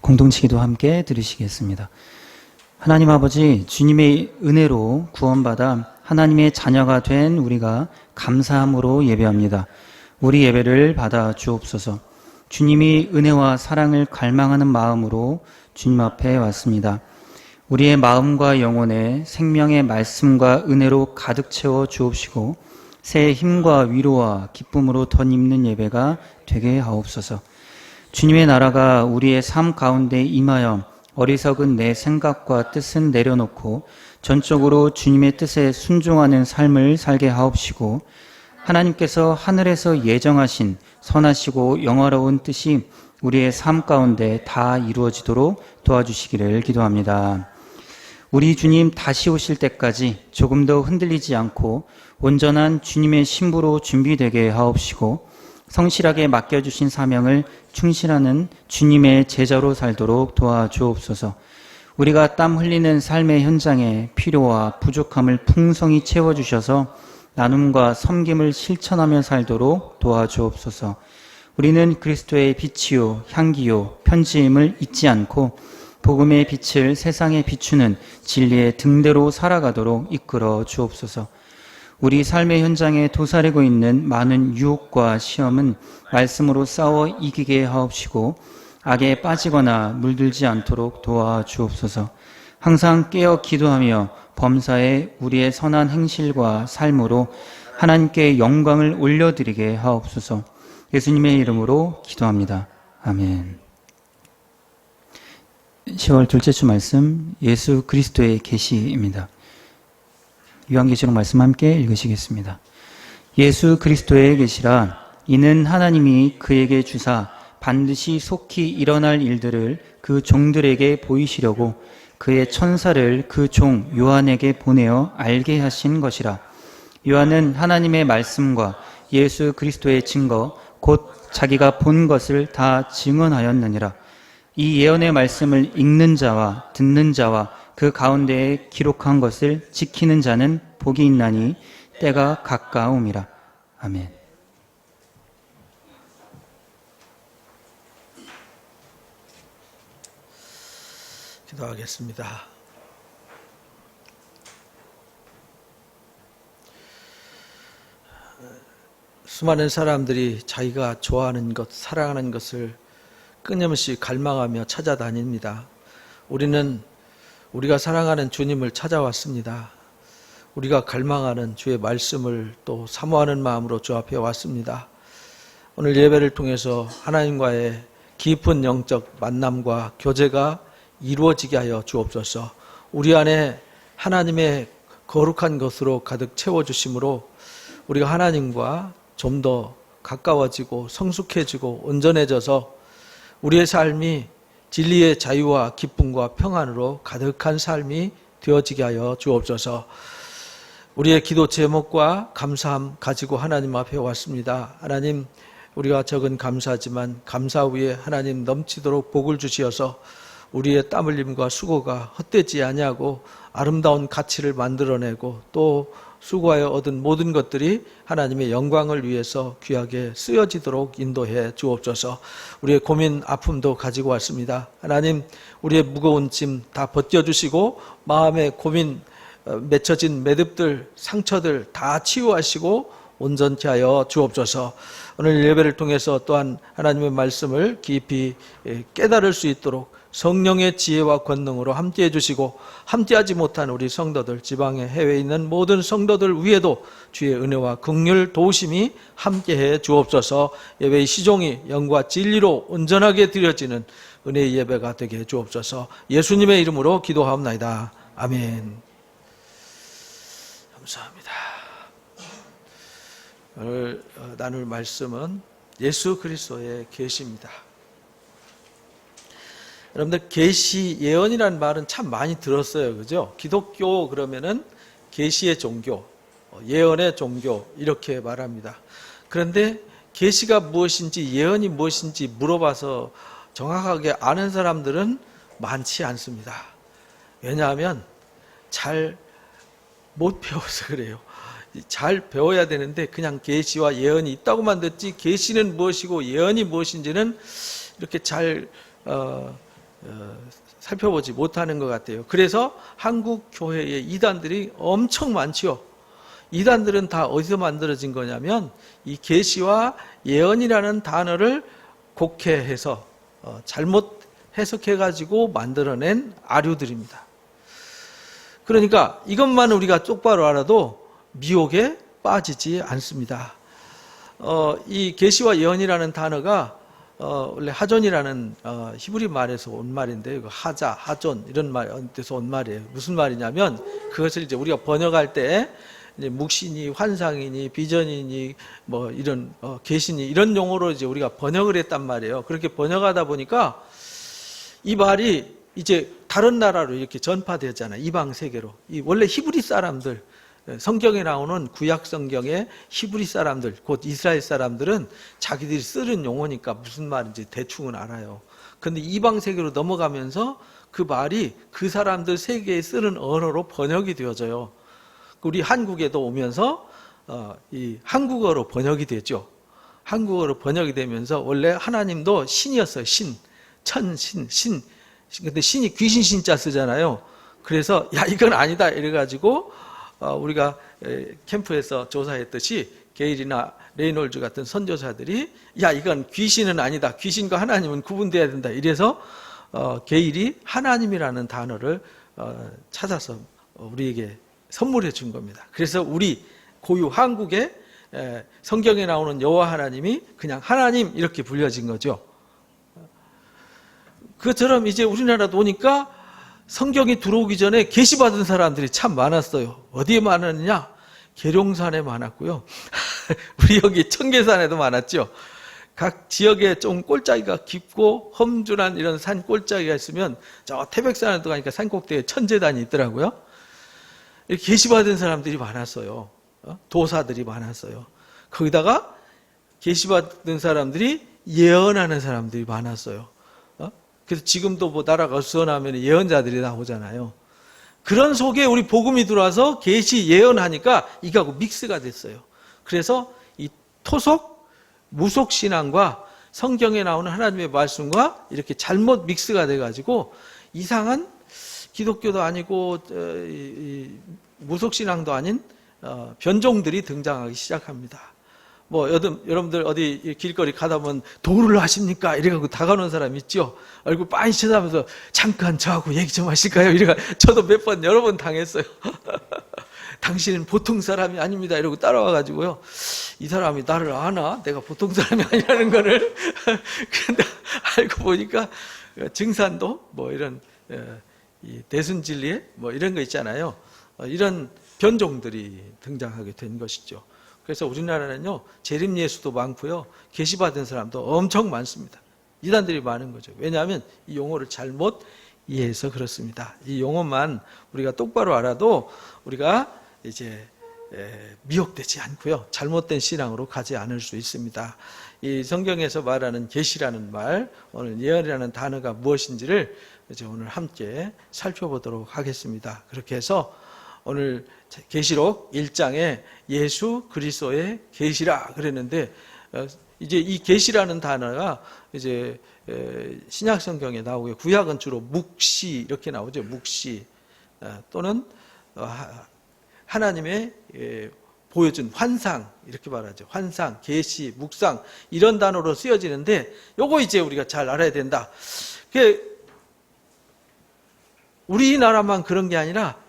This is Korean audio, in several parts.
공동치기도 함께 들으시겠습니다. 하나님 아버지, 주님의 은혜로 구원받아 하나님의 자녀가 된 우리가 감사함으로 예배합니다. 우리 예배를 받아 주옵소서. 주님이 은혜와 사랑을 갈망하는 마음으로 주님 앞에 왔습니다. 우리의 마음과 영혼에 생명의 말씀과 은혜로 가득 채워 주옵시고 새 힘과 위로와 기쁨으로 덧입는 예배가 되게 하옵소서. 주님의 나라가 우리의 삶 가운데 임하여 어리석은 내 생각과 뜻은 내려놓고 전적으로 주님의 뜻에 순종하는 삶을 살게 하옵시고 하나님께서 하늘에서 예정하신 선하시고 영화로운 뜻이 우리의 삶 가운데 다 이루어지도록 도와주시기를 기도합니다. 우리 주님 다시 오실 때까지 조금 더 흔들리지 않고 온전한 주님의 신부로 준비되게 하옵시고 성실하게 맡겨주신 사명을 충실하는 주님의 제자로 살도록 도와주옵소서. 우리가 땀 흘리는 삶의 현장에 필요와 부족함을 풍성히 채워주셔서 나눔과 섬김을 실천하며 살도록 도와주옵소서. 우리는 그리스도의 빛이요 향기요 편지임을 잊지 않고 복음의 빛을 세상에 비추는 진리의 등대로 살아가도록 이끌어 주옵소서. 우리 삶의 현장에 도사리고 있는 많은 유혹과 시험은 말씀으로 싸워 이기게 하옵시고 악에 빠지거나 물들지 않도록 도와주옵소서. 항상 깨어 기도하며 범사에 우리의 선한 행실과 삶으로 하나님께 영광을 올려드리게 하옵소서. 예수님의 이름으로 기도합니다. 아멘. 10월 둘째 주 말씀, 예수 그리스도의 계시입니다. 요한계시록 말씀 함께 읽으시겠습니다. 예수 그리스도의 계시라. 이는 하나님이 그에게 주사 반드시 속히 일어날 일들을 그 종들에게 보이시려고 그의 천사를 그 종 요한에게 보내어 알게 하신 것이라. 요한은 하나님의 말씀과 예수 그리스도의 증거 곧 자기가 본 것을 다 증언하였느니라. 이 예언의 말씀을 읽는 자와 듣는 자와 그 가운데에 기록한 것을 지키는 자는 복이 있나니 때가 가까움이라. 아멘. 기도하겠습니다. 수많은 사람들이 자기가 좋아하는 것, 사랑하는 것을 끊임없이 갈망하며 찾아다닙니다. 우리는 우리가 사랑하는 주님을 찾아왔습니다. 우리가 갈망하는 주의 말씀을 또 사모하는 마음으로 주 앞에 왔습니다. 오늘 예배를 통해서 하나님과의 깊은 영적 만남과 교제가 이루어지게 하여 주옵소서. 우리 안에 하나님의 거룩한 것으로 가득 채워주심으로 우리가 하나님과 좀 더 가까워지고 성숙해지고 온전해져서 우리의 삶이 진리의 자유와 기쁨과 평안으로 가득한 삶이 되어지게 하여 주옵소서. 우리의 기도 제목과 감사함 가지고 하나님 앞에 왔습니다. 하나님, 우리가 적은 감사지만 감사 위에 하나님 넘치도록 복을 주시어서 우리의 땀 흘림과 수고가 헛되지 아니하고 아름다운 가치를 만들어내고 또 수고하여 얻은 모든 것들이 하나님의 영광을 위해서 귀하게 쓰여지도록 인도해 주옵소서. 우리의 고민, 아픔도 가지고 왔습니다. 하나님, 우리의 무거운 짐 다 벗겨주시고 마음의 고민, 맺혀진 매듭들, 상처들 다 치유하시고 온전케 하여 주옵소서. 오늘 예배를 통해서 또한 하나님의 말씀을 깊이 깨달을 수 있도록 성령의 지혜와 권능으로 함께해 주시고 함께하지 못한 우리 성도들, 지방에 해외에 있는 모든 성도들 위에도 주의 은혜와 긍휼 도우심이 함께해 주옵소서. 예배의 시종이 영과 진리로 온전하게 드려지는 은혜의 예배가 되게 해 주옵소서. 예수님의 이름으로 기도하옵나이다. 아멘. 감사합니다. 오늘 나눌 말씀은 예수 그리스도의 계시입니다. 여러분들 계시 예언이라는 말은 참 많이 들었어요. 그죠? 기독교 그러면은 계시의 종교, 예언의 종교 이렇게 말합니다. 그런데 계시가 무엇인지 예언이 무엇인지 물어봐서 정확하게 아는 사람들은 많지 않습니다. 왜냐하면 잘 못 배워서 그래요. 잘 배워야 되는데 그냥 계시와 예언이 있다고만 듣지 계시는 무엇이고 예언이 무엇인지는 이렇게 잘 살펴보지 못하는 것 같아요. 그래서 한국 교회의 이단들이 엄청 많지요. 이단들은 다 어디서 만들어진 거냐면 이 계시와 예언이라는 단어를 곡해해서 잘못 해석해가지고 만들어낸 아류들입니다. 그러니까 이것만 우리가 똑바로 알아도 미혹에 빠지지 않습니다. 이 계시와 예언이라는 단어가 원래 하존이라는 히브리 말에서 온 말인데, 하자, 하존 이런 말에서 온 말이에요. 무슨 말이냐면 그것을 이제 우리가 번역할 때 이제 묵신이, 환상이니, 비전이니, 뭐 이런 계시니 이런 용어로 이제 우리가 번역을 했단 말이에요. 그렇게 번역하다 보니까 이 말이 이제 다른 나라로 이렇게 전파되잖아요. 이방 세계로. 이 원래 히브리 사람들, 성경에 나오는 구약 성경의 히브리 사람들, 곧 이스라엘 사람들은 자기들이 쓰는 용어니까 무슨 말인지 대충은 알아요. 그런데 이방 세계로 넘어가면서 그 말이 그 사람들 세계에 쓰는 언어로 번역이 되어져요. 우리 한국에도 오면서 이 한국어로 번역이 되죠. 한국어로 번역이 되면서 원래 하나님도 신이었어요. 신, 천신, 신. 근데 신이 귀신 신자 쓰잖아요. 그래서 야 이건 아니다 이래가지고 우리가 캠프에서 조사했듯이 게일이나 레이놀즈 같은 선교사들이 야 이건 귀신은 아니다. 귀신과 하나님은 구분돼야 된다. 이래서 게일이 하나님이라는 단어를 찾아서 우리에게 선물해 준 겁니다. 그래서 우리 고유 한국의 성경에 나오는 여호와 하나님이 그냥 하나님 이렇게 불려진 거죠. 그처럼 이제 우리나라도 오니까 성경이 들어오기 전에 계시받은 사람들이 참 많았어요. 어디에 많았느냐? 계룡산에 많았고요. 우리 여기 청계산에도 많았죠. 각 지역에 좀 꼴짜기가 깊고 험준한 이런 산 꼴짜기가 있으면 저 태백산에도 가니까 산꼭대기에 천재단이 있더라고요. 이렇게 계시받은 사람들이 많았어요. 도사들이 많았어요. 거기다가 계시받은 사람들이 예언하는 사람들이 많았어요. 그래서 지금도 뭐 나라가 어수선하면 예언자들이 나오잖아요. 그런 속에 우리 복음이 들어와서 계시 예언하니까 이거하고 믹스가 됐어요. 그래서 이 토속, 무속 신앙과 성경에 나오는 하나님의 말씀과 이렇게 잘못 믹스가 돼가지고 이상한 기독교도 아니고 무속 신앙도 아닌 변종들이 등장하기 시작합니다. 뭐 여러분들 어디 길거리 가다 보면 도를 하십니까? 이래갖고 다가오는 사람 있죠. 얼굴 빤히 쳐다보면서 잠깐 저하고 얘기 좀 하실까요? 이래가 저도 몇 번 여러 번 당했어요. 당신은 보통 사람이 아닙니다. 이러고 따라와가지고요. 이 사람이 나를 아나? 내가 보통 사람이 아니라는 거를 근데 알고 보니까 증산도 뭐 이런 이 대순진리에 뭐 이런 거 있잖아요. 이런 변종들이 등장하게 된 것이죠. 그래서 우리나라는요, 재림 예수도 많고요, 계시받은 사람도 엄청 많습니다. 이단들이 많은 거죠. 왜냐하면 이 용어를 잘못 이해해서 그렇습니다. 이 용어만 우리가 똑바로 알아도 우리가 이제 미혹되지 않고요, 잘못된 신앙으로 가지 않을 수 있습니다. 이 성경에서 말하는 계시라는 말, 오늘 예언이라는 단어가 무엇인지를 이제 오늘 함께 살펴보도록 하겠습니다. 그렇게 해서 오늘 계시록 1장에 예수 그리스도의 계시라 그랬는데, 이제 이 계시라는 단어가 이제 신약 성경에 나오고요. 구약은 주로 묵시 이렇게 나오죠. 묵시 또는 하나님의 보여준 환상 이렇게 말하죠. 환상, 계시, 묵상 이런 단어로 쓰여지는데 요거 이제 우리가 잘 알아야 된다. 우리나라만 그런 게 아니라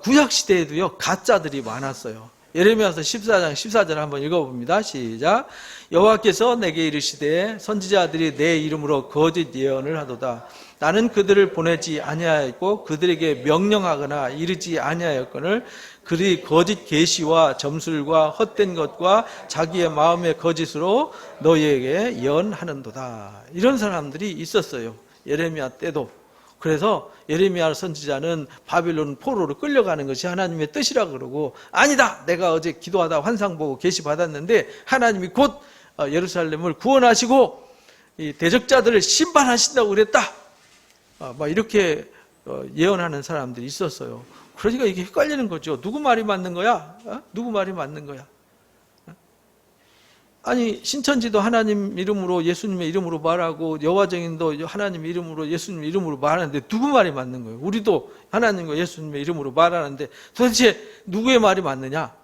구약 시대에도요 가짜들이 많았어요. 예레미야서 14장 14절 한번 읽어봅니다. 시작. 여호와께서 내게 이르시되 선지자들이 내 이름으로 거짓 예언을 하도다. 나는 그들을 보내지 아니하였고 그들에게 명령하거나 이르지 아니하였거늘 그들이 거짓 계시와 점술과 헛된 것과 자기의 마음의 거짓으로 너희에게 예언하는도다. 이런 사람들이 있었어요. 예레미야 때도. 그래서 예레미야 선지자는 바빌론 포로로 끌려가는 것이 하나님의 뜻이라 그러고, 아니다, 내가 어제 기도하다 환상 보고 계시 받았는데 하나님이 곧 예루살렘을 구원하시고 이 대적자들을 심판하신다고 그랬다, 막 이렇게 예언하는 사람들이 있었어요. 그러니까 이게 헷갈리는 거죠. 누구 말이 맞는 거야? 누구 말이 맞는 거야? 아니 신천지도 하나님 이름으로 예수님의 이름으로 말하고 여화정인도 하나님 이름으로 예수님 이름으로 말하는데 누구 말이 맞는 거예요? 우리도 하나님과 예수님의 이름으로 말하는데 도대체 누구의 말이 맞느냐?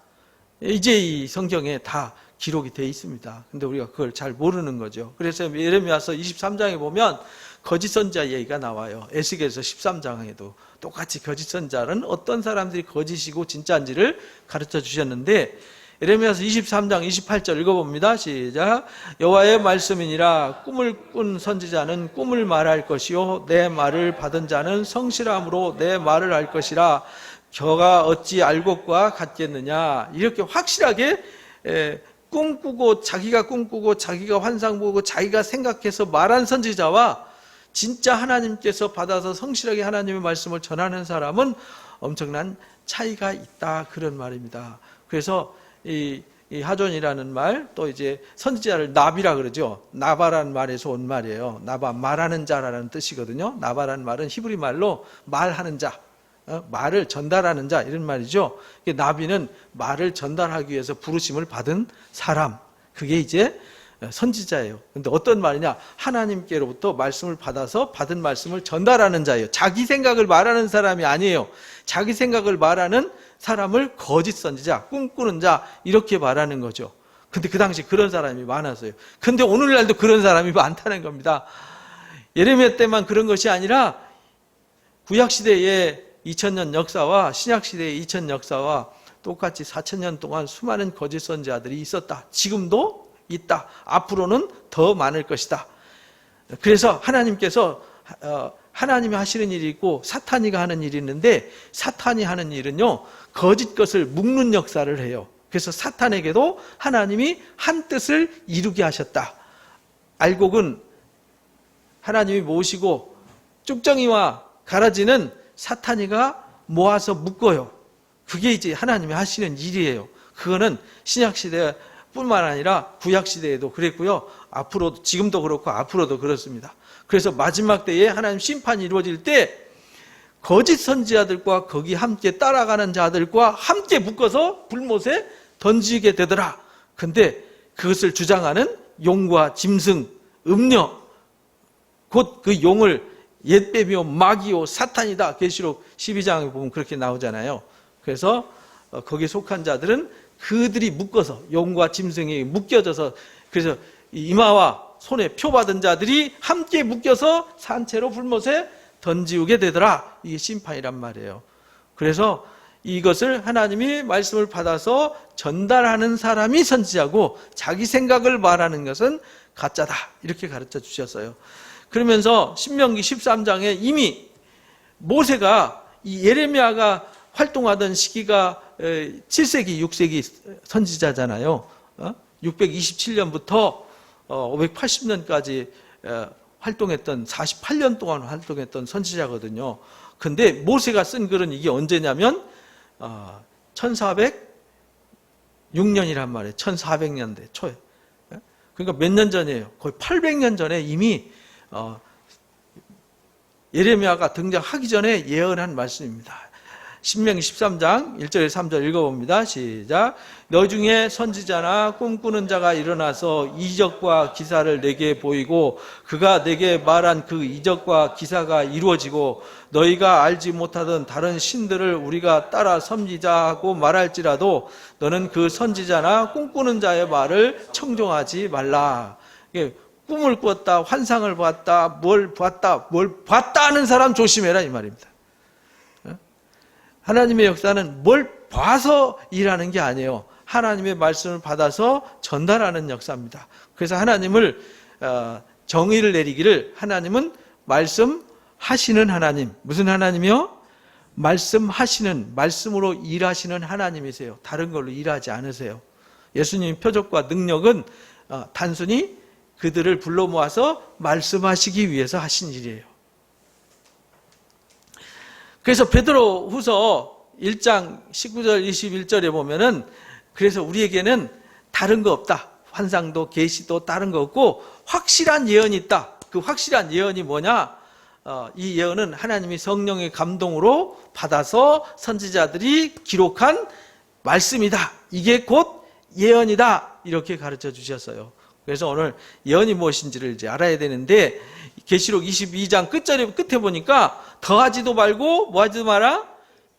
이제 이 성경에 다 기록이 되어 있습니다. 근데 우리가 그걸 잘 모르는 거죠. 그래서 예레미야서 23장에 보면 거짓 선지자 얘기가 나와요. 에스겔서 13장에도 똑같이 거짓 선지자는 어떤 사람들이 거짓이고 진짜인지를 가르쳐 주셨는데, 예레미야서 23장 28절 읽어봅니다. 시작. 여호와의 말씀이니라. 꿈을 꾼 선지자는 꿈을 말할 것이요 내 말을 받은 자는 성실함으로 내 말을 할 것이라. 저가 어찌 알곡과 같겠느냐. 이렇게 확실하게 꿈꾸고 자기가 환상 보고 자기가 생각해서 말한 선지자와 진짜 하나님께서 받아서 성실하게 하나님의 말씀을 전하는 사람은 엄청난 차이가 있다, 그런 말입니다. 그래서 이 하존이라는 말, 또 이제 선지자를 나비라 그러죠. 나바라는 말에서 온 말이에요. 나바, 말하는 자라는 뜻이거든요. 나바라는 말은 히브리 말로 말하는 자, 말을 전달하는 자, 이런 말이죠. 나비는 말을 전달하기 위해서 부르심을 받은 사람, 그게 이제 선지자예요. 근데 어떤 말이냐? 하나님께로부터 말씀을 받아서 받은 말씀을 전달하는 자예요. 자기 생각을 말하는 사람이 아니에요. 자기 생각을 말하는 사람을 거짓 선지자, 꿈꾸는 자, 이렇게 말하는 거죠. 근데 그 당시 그런 사람이 많았어요. 근데 오늘날도 그런 사람이 많다는 겁니다. 예레미야 때만 그런 것이 아니라 구약시대의 2000년 역사와 신약시대의 2000년 역사와 똑같이 4000년 동안 수많은 거짓 선지자들이 있었다. 지금도 있다. 앞으로는 더 많을 것이다. 그래서 하나님께서 하나님이 하시는 일이 있고 사탄이가 하는 일이 있는데, 사탄이 하는 일은요, 거짓 것을 묶는 역사를 해요. 그래서 사탄에게도 하나님이 한 뜻을 이루게 하셨다. 알곡은 하나님이 모으시고 쭉정이와 가라지는 사탄이가 모아서 묶어요. 그게 이제 하나님이 하시는 일이에요. 그거는 신약시대 뿐만 아니라 구약시대에도 그랬고요. 앞으로도, 지금도 그렇고 앞으로도 그렇습니다. 그래서 마지막 때에 하나님 심판이 이루어질 때 거짓 선지자들과 거기 함께 따라가는 자들과 함께 묶어서 불못에 던지게 되더라. 근데 그것을 주장하는 용과 짐승, 음녀, 곧 그 용을 옛뱀이요 마귀요 사탄이다. 계시록 12장에 보면 그렇게 나오잖아요. 그래서 거기에 속한 자들은 그들이 묶어서, 용과 짐승이 묶여져서, 그래서 이마와 손에 표 받은 자들이 함께 묶여서 산채로 불못에 던지우게 되더라. 이게 심판이란 말이에요. 그래서 이것을 하나님이 말씀을 받아서 전달하는 사람이 선지자고, 자기 생각을 말하는 것은 가짜다, 이렇게 가르쳐 주셨어요. 그러면서 신명기 13장에 이미 모세가, 이 예레미야가 활동하던 시기가 7세기, 6세기 선지자잖아요. 627년부터 580년까지 활동했던, 48년 동안 활동했던 선지자거든요. 근데 모세가 쓴 글은 이게 언제냐면 1406년이란 말이에요. 1400년대 초에. 그러니까 몇 년 전이에요. 거의 800년 전에 이미 예레미야가 등장하기 전에 예언한 말씀입니다. 신명기 13장 1절에 3절 읽어봅니다. 시작. 너 중에 선지자나 꿈꾸는 자가 일어나서 이적과 기사를 내게 보이고 그가 내게 말한 그 이적과 기사가 이루어지고 너희가 알지 못하던 다른 신들을 우리가 따라 섬기자 하고 말할지라도 너는 그 선지자나 꿈꾸는 자의 말을 청종하지 말라. 꿈을 꾸었다, 환상을 봤다, 뭘 봤다 하는 사람 조심해라, 이 말입니다. 하나님의 역사는 뭘 봐서 일하는 게 아니에요. 하나님의 말씀을 받아서 전달하는 역사입니다. 그래서 하나님을 정의를 내리기를, 하나님은 말씀하시는 하나님. 무슨 하나님이요? 말씀하시는, 말씀으로 일하시는 하나님이세요. 다른 걸로 일하지 않으세요. 예수님의 표적과 능력은 단순히 그들을 불러 모아서 말씀하시기 위해서 하신 일이에요. 그래서 베드로 후서 1장 19절 21절에 보면은, 그래서 우리에게는 다른 거 없다. 환상도 계시도 다른 거 없고 확실한 예언이 있다. 그 확실한 예언이 뭐냐? 이 예언은 하나님이 성령의 감동으로 받아서 선지자들이 기록한 말씀이다. 이게 곧 예언이다 이렇게 가르쳐 주셨어요. 그래서 오늘 예언이 무엇인지를 이제 알아야 되는데 계시록 22장 끝에 보니까 더하지도 말고 뭐하지도 마라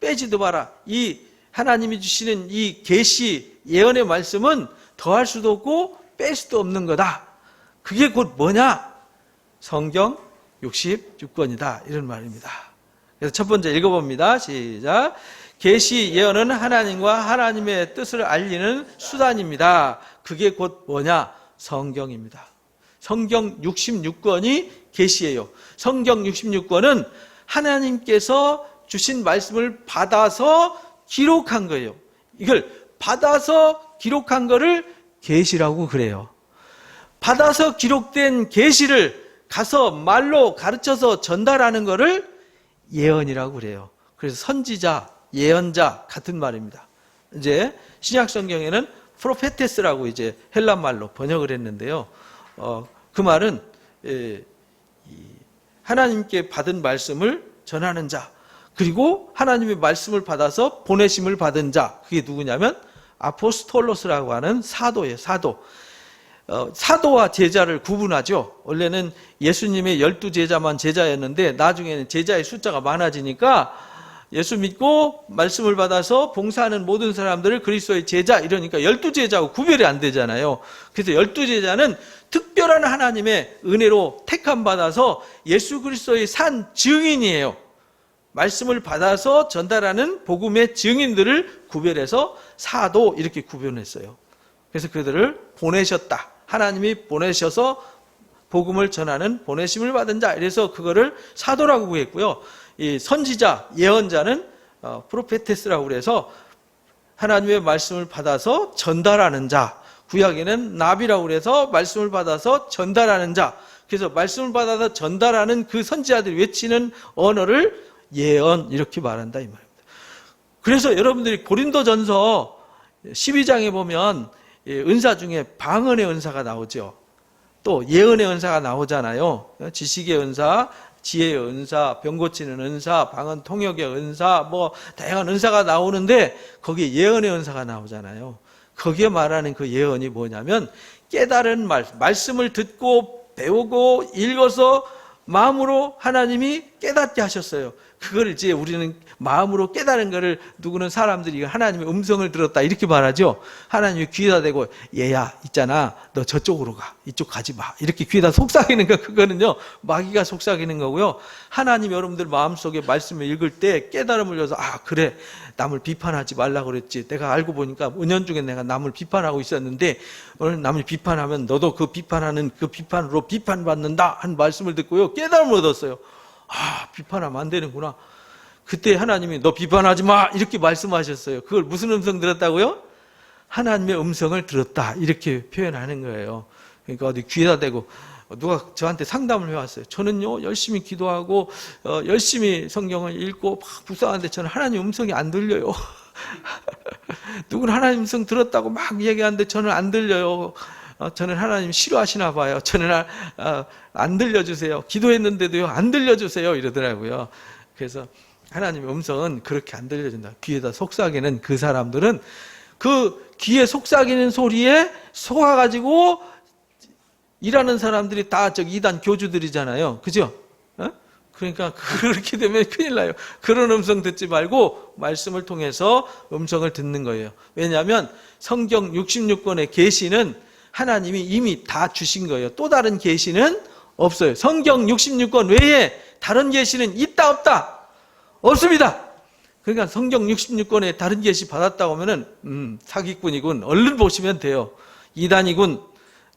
빼지도 마라. 이 하나님이 주시는 이 계시 예언의 말씀은 더할 수도 없고 뺄 수도 없는 거다. 그게 곧 뭐냐? 성경 66권이다 이런 말입니다. 그래서 첫 번째 읽어봅니다. 시작. 계시 예언은 하나님과 하나님의 뜻을 알리는 수단입니다. 그게 곧 뭐냐? 성경입니다. 성경 66권이 계시예요. 성경 66권은 하나님께서 주신 말씀을 받아서 기록한 거예요. 이걸 받아서 기록한 거를 계시라고 그래요. 받아서 기록된 계시를 가서 말로 가르쳐서 전달하는 거를 예언이라고 그래요. 그래서 선지자, 예언자 같은 말입니다. 이제 신약 성경에는 프로페테스라고 이제 헬란 말로 번역을 했는데요. 그 말은 하나님께 받은 말씀을 전하는 자, 그리고 하나님의 말씀을 받아서 보내심을 받은 자, 그게 누구냐면 아포스톨로스라고 하는 사도예요. 사도. 사도와 제자를 구분하죠. 원래는 예수님의 12제자만 제자였는데 나중에는 제자의 숫자가 많아지니까 예수 믿고 말씀을 받아서 봉사하는 모든 사람들을 그리스도의 제자 이러니까 12제자하고 구별이 안 되잖아요. 그래서 12제자는 특별한 하나님의 은혜로 택함 받아서 예수 그리스도의 산 증인이에요. 말씀을 받아서 전달하는 복음의 증인들을 구별해서 사도 이렇게 구별했어요. 그래서 그들을 보내셨다. 하나님이 보내셔서 복음을 전하는 보내심을 받은 자. 이래서 그거를 사도라고 구했고요. 이 선지자, 예언자는 프로페테스라고 그래서 하나님의 말씀을 받아서 전달하는 자. 구약에는 나비라고 그래서 말씀을 받아서 전달하는 자. 그래서 말씀을 받아서 전달하는 그 선지자들이 외치는 언어를 예언 이렇게 말한다 이 말입니다. 그래서 여러분들이 고린도전서 12장에 보면 은사 중에 방언의 은사가 나오죠. 또 예언의 은사가 나오잖아요. 지식의 은사, 지혜의 은사, 병 고치는 은사, 방언 통역의 은사, 뭐 다양한 은사가 나오는데 거기에 예언의 은사가 나오잖아요. 거기에 말하는 그 예언이 뭐냐면 깨달은 말씀을 듣고 배우고 읽어서 마음으로 하나님이 깨닫게 하셨어요. 그걸 이제 우리는 마음으로 깨달은 거를 누구는 사람들이 하나님의 음성을 들었다 이렇게 말하죠. 하나님이 귀에다 대고 얘야 있잖아 너 저쪽으로 가 이쪽 가지 마 이렇게 귀에다 속삭이는 거 그거는요 마귀가 속삭이는 거고요. 하나님 여러분들 마음속에 말씀을 읽을 때 깨달음을 줘서 아 그래 남을 비판하지 말라고 그랬지. 내가 알고 보니까 은연중에 내가 남을 비판하고 있었는데 오늘 남을 비판하면 너도 그 비판하는 그 비판으로 비판받는다 한 말씀을 듣고요. 깨달음을 얻었어요. 아 비판하면 안 되는구나. 그때 하나님이 너 비판하지 마 이렇게 말씀하셨어요. 그걸 무슨 음성 들었다고요? 하나님의 음성을 들었다 이렇게 표현하는 거예요. 그러니까 어디 귀에다 대고 누가 저한테 상담을 해왔어요. 저는요 열심히 기도하고 열심히 성경을 읽고 막 묵상하는데 저는 하나님 음성이 안 들려요. 누구는 하나님 음성 들었다고 막 얘기하는데 저는 안 들려요. 저는 하나님 싫어하시나 봐요. 저는 안 들려주세요. 기도했는데도요 안 들려주세요 이러더라고요. 그래서 하나님의 음성은 그렇게 안 들려준다. 귀에다 속삭이는 그 사람들은 그 귀에 속삭이는 소리에 속아가지고 일하는 사람들이 다 저기 이단 교주들이잖아요. 그죠? 그러니까 그렇게 되면 큰일 나요. 그런 음성 듣지 말고 말씀을 통해서 음성을 듣는 거예요. 왜냐하면 성경 66권의 계시는 하나님이 이미 다 주신 거예요. 또 다른 계시는 없어요. 성경 66권 외에 다른 계시는 있다 없다? 없습니다. 그러니까 성경 66권에 다른 계시 받았다고 하면은 사기꾼이군. 얼른 보시면 돼요. 이단이군.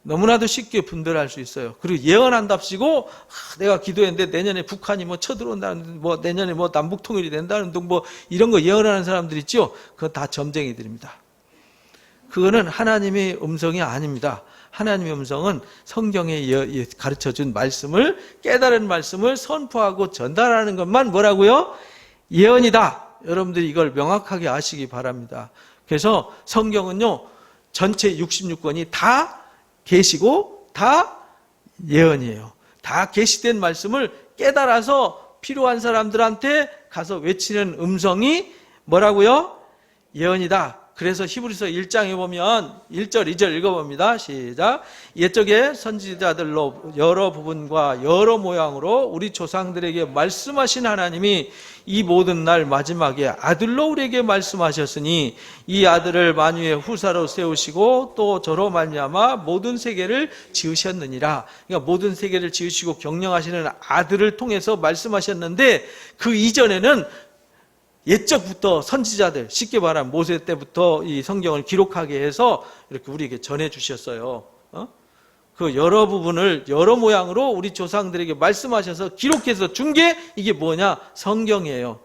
너무나도 쉽게 분별할 수 있어요. 그리고 예언한답시고 내가 기도했는데 내년에 북한이 뭐 쳐들어온다는 뭐 내년에 뭐 남북 통일이 된다는 등 뭐 이런 거 예언하는 사람들 있죠. 그거 다 점쟁이들입니다. 그거는 하나님의 음성이 아닙니다. 하나님의 음성은 성경에 가르쳐준 말씀을 깨달은 말씀을 선포하고 전달하는 것만 뭐라고요? 예언이다. 여러분들이 이걸 명확하게 아시기 바랍니다. 그래서 성경은요 전체 66권이 다 계시고 다 예언이에요. 다 계시된 말씀을 깨달아서 필요한 사람들한테 가서 외치는 음성이 뭐라고요? 예언이다. 그래서 히브리서 1장에 보면 1절, 2절 읽어봅니다. 시작. 옛적에 선지자들로 여러 부분과 여러 모양으로 우리 조상들에게 말씀하신 하나님이 이 모든 날 마지막에 아들로 우리에게 말씀하셨으니 이 아들을 만유의 후사로 세우시고 또 저로 말미암아 모든 세계를 지으셨느니라. 그러니까 모든 세계를 지으시고 경영하시는 아들을 통해서 말씀하셨는데 그 이전에는 옛적부터 선지자들, 쉽게 말하면 모세 때부터 이 성경을 기록하게 해서 이렇게 우리에게 전해 주셨어요. 그 여러 부분을 여러 모양으로 우리 조상들에게 말씀하셔서 기록해서 준 게 이게 뭐냐? 성경이에요.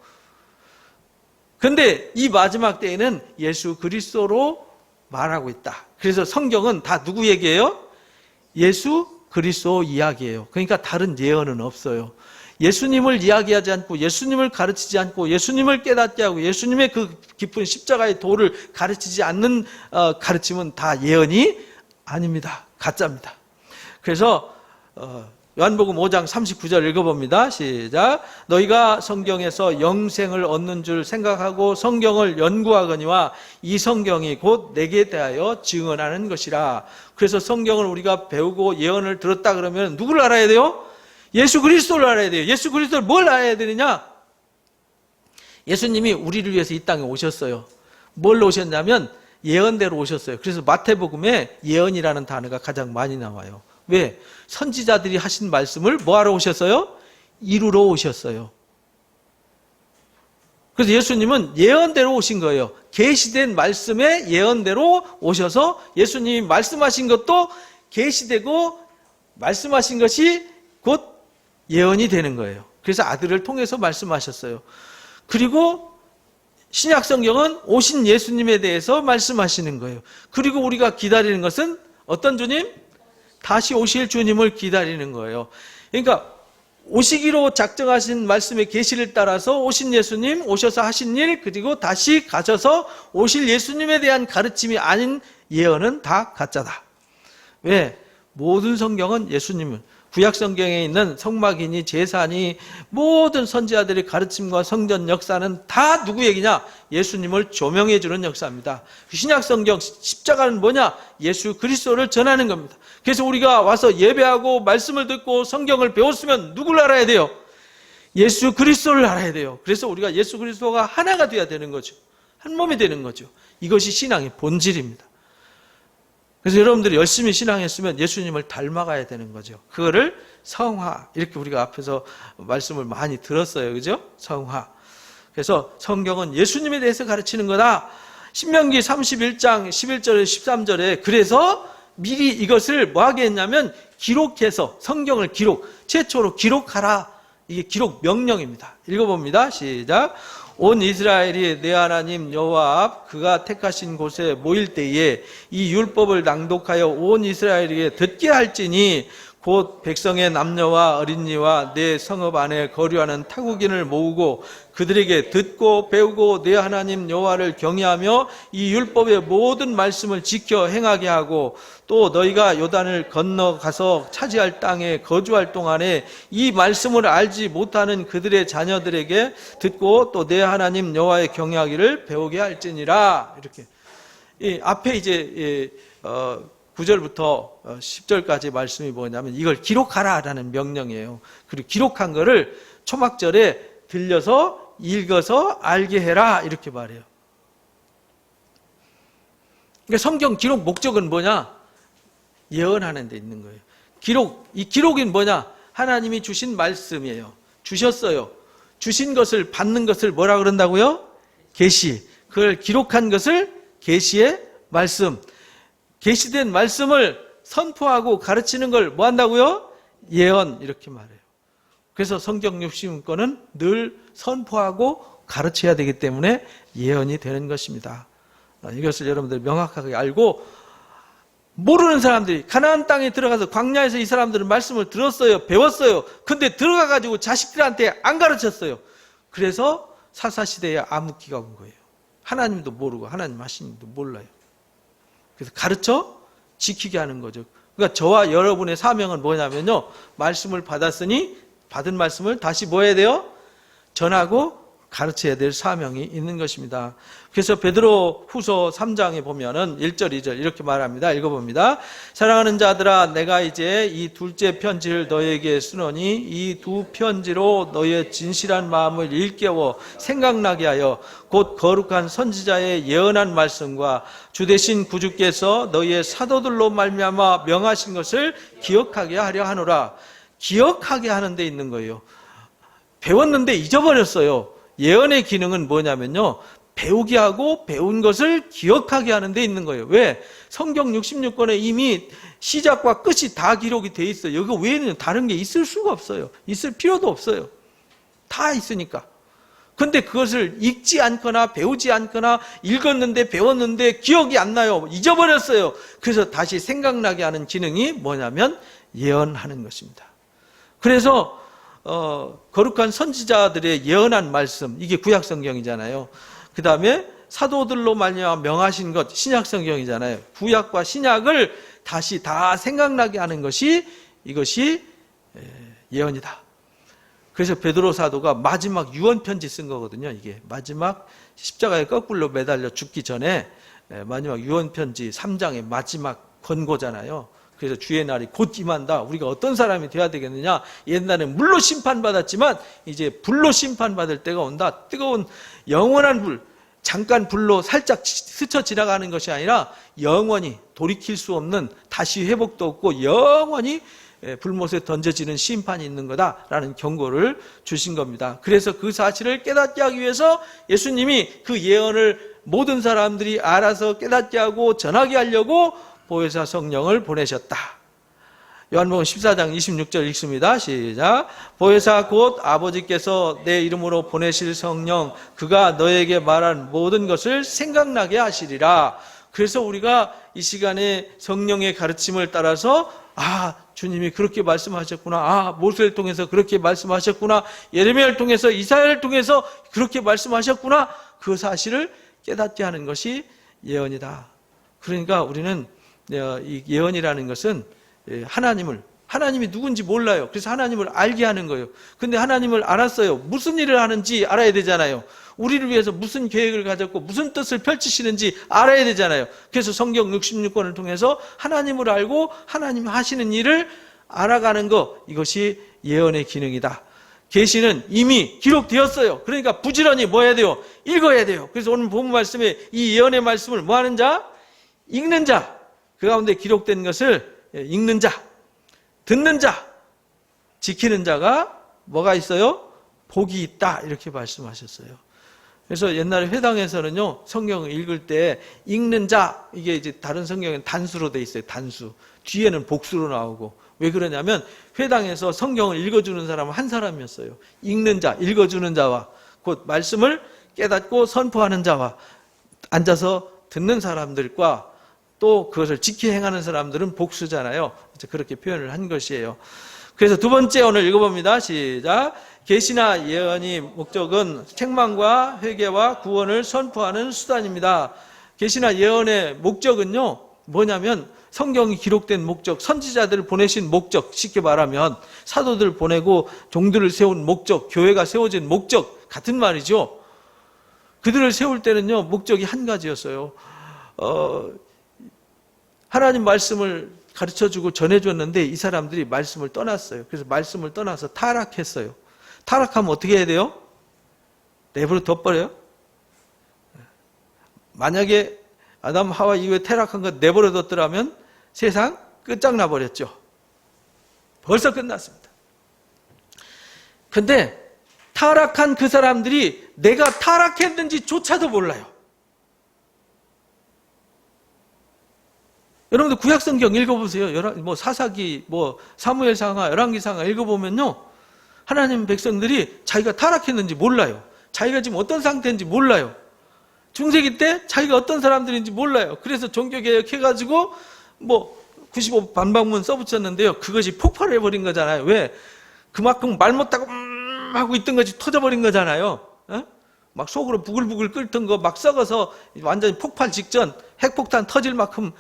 그런데 이 마지막 때에는 예수 그리스도로 말하고 있다. 그래서 성경은 다 누구 얘기예요? 예수 그리스도 이야기예요. 그러니까 다른 예언은 없어요. 예수님을 이야기하지 않고 예수님을 가르치지 않고 예수님을 깨닫게 하고 예수님의 그 깊은 십자가의 도를 가르치지 않는 가르침은 다 예언이 아닙니다. 가짜입니다. 그래서 요한복음 5장 39절 읽어봅니다. 시작. 너희가 성경에서 영생을 얻는 줄 생각하고 성경을 연구하거니와 이 성경이 곧 내게 대하여 증언하는 것이라. 그래서 성경을 우리가 배우고 예언을 들었다 그러면 누구를 알아야 돼요? 예수 그리스도를 알아야 돼요. 예수 그리스도를 뭘 알아야 되느냐? 예수님이 우리를 위해서 이 땅에 오셨어요. 뭘로 오셨냐면 예언대로 오셨어요. 그래서 마태복음에 예언이라는 단어가 가장 많이 나와요. 왜? 선지자들이 하신 말씀을 뭐하러 오셨어요? 이루러 오셨어요. 그래서 예수님은 예언대로 오신 거예요. 계시된 말씀의 예언대로 오셔서 예수님이 말씀하신 것도 계시되고 말씀하신 것이 곧 예언이 되는 거예요. 그래서 아들을 통해서 말씀하셨어요. 그리고 신약 성경은 오신 예수님에 대해서 말씀하시는 거예요. 그리고 우리가 기다리는 것은 어떤 주님? 다시 오실 주님을 기다리는 거예요. 그러니까 오시기로 작정하신 말씀의 계시를 따라서 오신 예수님, 오셔서 하신 일, 그리고 다시 가셔서 오실 예수님에 대한 가르침이 아닌 예언은 다 가짜다. 왜? 모든 성경은 예수님을, 구약 성경에 있는 성막이니 제사니 모든 선지자들의 가르침과 성전 역사는 다 누구 얘기냐? 예수님을 조명해 주는 역사입니다. 신약 성경 십자가는 뭐냐? 예수 그리스도를 전하는 겁니다. 그래서 우리가 와서 예배하고 말씀을 듣고 성경을 배웠으면 누구를 알아야 돼요? 예수 그리스도를 알아야 돼요. 그래서 우리가 예수 그리스도가 하나가 되어야 되는 거죠. 한 몸이 되는 거죠. 이것이 신앙의 본질입니다. 그래서 여러분들이 열심히 신앙했으면 예수님을 닮아가야 되는 거죠. 그거를 성화, 이렇게 우리가 앞에서 말씀을 많이 들었어요. 그죠? 성화. 그래서 성경은 예수님에 대해서 가르치는 거다. 신명기 31장 11절에 13절에 그래서 미리 이것을 뭐 하게 했냐면 기록해서 성경을 최초로 기록하라. 이게 기록 명령입니다. 읽어봅니다. 시작. 온 이스라엘이 내 하나님 여호와 앞 그가 택하신 곳에 모일 때에 이 율법을 낭독하여 온 이스라엘에게 듣게 할지니 곧 백성의 남녀와 어린이와 내 성읍 안에 거류하는 타국인을 모으고 그들에게 듣고 배우고 내 하나님 여호와를 경외하며 이 율법의 모든 말씀을 지켜 행하게 하고 또 너희가 요단을 건너가서 차지할 땅에 거주할 동안에 이 말씀을 알지 못하는 그들의 자녀들에게 듣고 또 내 하나님 여호와의 경외하기를 배우게 할지니라. 이렇게 이 앞에 이제 9절부터 10절까지 말씀이 뭐냐면 이걸 기록하라라는 명령이에요. 그리고 기록한 거를 초막절에 들려서 읽어서 알게 해라 이렇게 말해요. 그러니까 성경 기록 목적은 뭐냐? 예언하는 데 있는 거예요. 이 기록은 뭐냐? 하나님이 주신 말씀이에요. 주셨어요. 주신 것을 받는 것을 뭐라 그런다고요? 계시. 그걸 기록한 것을 계시의 말씀. 계시된 말씀을 선포하고 가르치는 걸 뭐 한다고요? 예언 이렇게 말해요. 그래서 성경 60권은 늘 선포하고 가르쳐야 되기 때문에 예언이 되는 것입니다. 이것을 여러분들 명확하게 알고 모르는 사람들이 가나안 땅에 들어가서 광야에서 이 사람들은 말씀을 들었어요. 배웠어요. 근데 들어가가지고 자식들한테 안 가르쳤어요. 그래서 사사시대에 암흑기가 온 거예요. 하나님도 모르고 하나님 하시님도 몰라요. 그래서 가르쳐 지키게 하는 거죠. 그러니까 저와 여러분의 사명은 뭐냐면요. 말씀을 받았으니 받은 말씀을 다시 뭐 해야 돼요? 전하고 가르쳐야 될 사명이 있는 것입니다. 그래서 베드로 후서 3장에 보면은 1절, 2절 이렇게 말합니다. 읽어봅니다. 사랑하는 자들아, 내가 이제 이 둘째 편지를 너에게 쓰노니 이 두 편지로 너의 진실한 마음을 일깨워 생각나게 하여 곧 거룩한 선지자의 예언한 말씀과 주 되신 구주께서 너희의 사도들로 말미암아 명하신 것을 기억하게 하려 하노라. 기억하게 하는 데 있는 거예요. 배웠는데 잊어버렸어요. 예언의 기능은 뭐냐면요, 배우게 하고 배운 것을 기억하게 하는 데 있는 거예요. 왜? 성경 66권에 이미 시작과 끝이 다 기록이 돼 있어요. 여기 외에는 다른 게 있을 수가 없어요. 있을 필요도 없어요. 다 있으니까. 근데 그것을 읽지 않거나 배우지 않거나 읽었는데 배웠는데 기억이 안 나요. 잊어버렸어요. 그래서 다시 생각나게 하는 기능이 뭐냐면 예언하는 것입니다. 그래서 거룩한 선지자들의 예언한 말씀, 이게 구약성경이잖아요. 그 다음에 사도들로 말미암아 명하신 것, 신약성경이잖아요. 구약과 신약을 다시 다 생각나게 하는 것이 이것이 예언이다. 그래서 베드로 사도가 마지막 유언편지 쓴 거거든요. 이게 마지막 십자가에 거꾸로 매달려 죽기 전에 마지막 유언편지 3장의 마지막 권고잖아요. 그래서 주의 날이 곧 임한다. 우리가 어떤 사람이 돼야 되겠느냐? 옛날엔 물로 심판받았지만 이제 불로 심판받을 때가 온다. 뜨거운 영원한 불, 잠깐 불로 살짝 스쳐 지나가는 것이 아니라 영원히 돌이킬 수 없는, 다시 회복도 없고 영원히 불못에 던져지는 심판이 있는 거다라는 경고를 주신 겁니다. 그래서 그 사실을 깨닫게 하기 위해서 예수님이 그 예언을 모든 사람들이 알아서 깨닫게 하고 전하게 하려고 보혜사 성령을 보내셨다. 요한복음 14장 26절 읽습니다. 시작. 보혜사 곧 아버지께서 내 이름으로 보내실 성령, 그가 너에게 말한 모든 것을 생각나게 하시리라. 그래서 우리가 이 시간에 성령의 가르침을 따라서 주님이 그렇게 말씀하셨구나. 모세를 통해서 그렇게 말씀하셨구나. 예레미야를 통해서, 이사야를 통해서 그렇게 말씀하셨구나. 그 사실을 깨닫게 하는 것이 예언이다. 그러니까 우리는 이 예언이라는 것은 하나님이 누군지 몰라요. 그래서 하나님을 알게 하는 거예요. 근데 하나님을 알았어요. 무슨 일을 하는지 알아야 되잖아요. 우리를 위해서 무슨 계획을 가졌고 무슨 뜻을 펼치시는지 알아야 되잖아요. 그래서 성경 66권을 통해서 하나님을 알고 하나님 하시는 일을 알아가는 것, 이것이 예언의 기능이다. 계시는 이미 기록되었어요. 그러니까 부지런히 뭐 해야 돼요? 읽어야 돼요. 그래서 오늘 본문 말씀에 이 예언의 말씀을 뭐 하는 자? 읽는 자. 그 가운데 기록된 것을 읽는 자, 듣는 자, 지키는 자가 뭐가 있어요? 복이 있다. 이렇게 말씀하셨어요. 그래서 옛날에 회당에서는요, 성경을 읽을 때 읽는 자, 이게 이제 다른 성경에는 단수로 돼 있어요. 단수. 뒤에는 복수로 나오고. 왜 그러냐면 회당에서 성경을 읽어주는 사람은 한 사람이었어요. 읽는 자, 읽어주는 자와 곧 말씀을 깨닫고 선포하는 자와 앉아서 듣는 사람들과 또 그것을 지키 행하는 사람들은 복수잖아요. 그렇게 표현을 한 것이에요. 그래서 두 번째 오늘 읽어봅니다. 시작. 계시나 예언이 목적은 책망과 회개와 구원을 선포하는 수단입니다. 계시나 예언의 목적은요, 뭐냐면 성경이 기록된 목적, 선지자들을 보내신 목적, 쉽게 말하면 사도들 보내고 종들을 세운 목적, 교회가 세워진 목적 같은 말이죠. 그들을 세울 때는요, 목적이 한 가지였어요. 하나님 말씀을 가르쳐주고 전해줬는데 이 사람들이 말씀을 떠났어요. 그래서 말씀을 떠나서 타락했어요. 타락하면 어떻게 해야 돼요? 내버려 둬버려요? 만약에 아담 하와 이후에 타락한 거 내버려 뒀더라면 세상 끝장나 버렸죠. 벌써 끝났습니다. 근데 타락한 그 사람들이 내가 타락했는지조차도 몰라요. 여러분들 구약성경 읽어보세요. 사사기, 사무엘상하, 열왕기상하 읽어보면요, 하나님 백성들이 자기가 타락했는지 몰라요. 자기가 지금 어떤 상태인지 몰라요. 중세기 때 자기가 어떤 사람들인지 몰라요. 그래서 종교개혁 해가지고 95 반박문 써붙였는데요. 그것이 폭발해버린 거잖아요. 왜? 그만큼 말 못하고 하고 있던 것이 터져버린 거잖아요. 막 속으로 부글부글 끓던 거 막 썩어서 완전히 폭발 직전, 핵폭탄 터질 만큼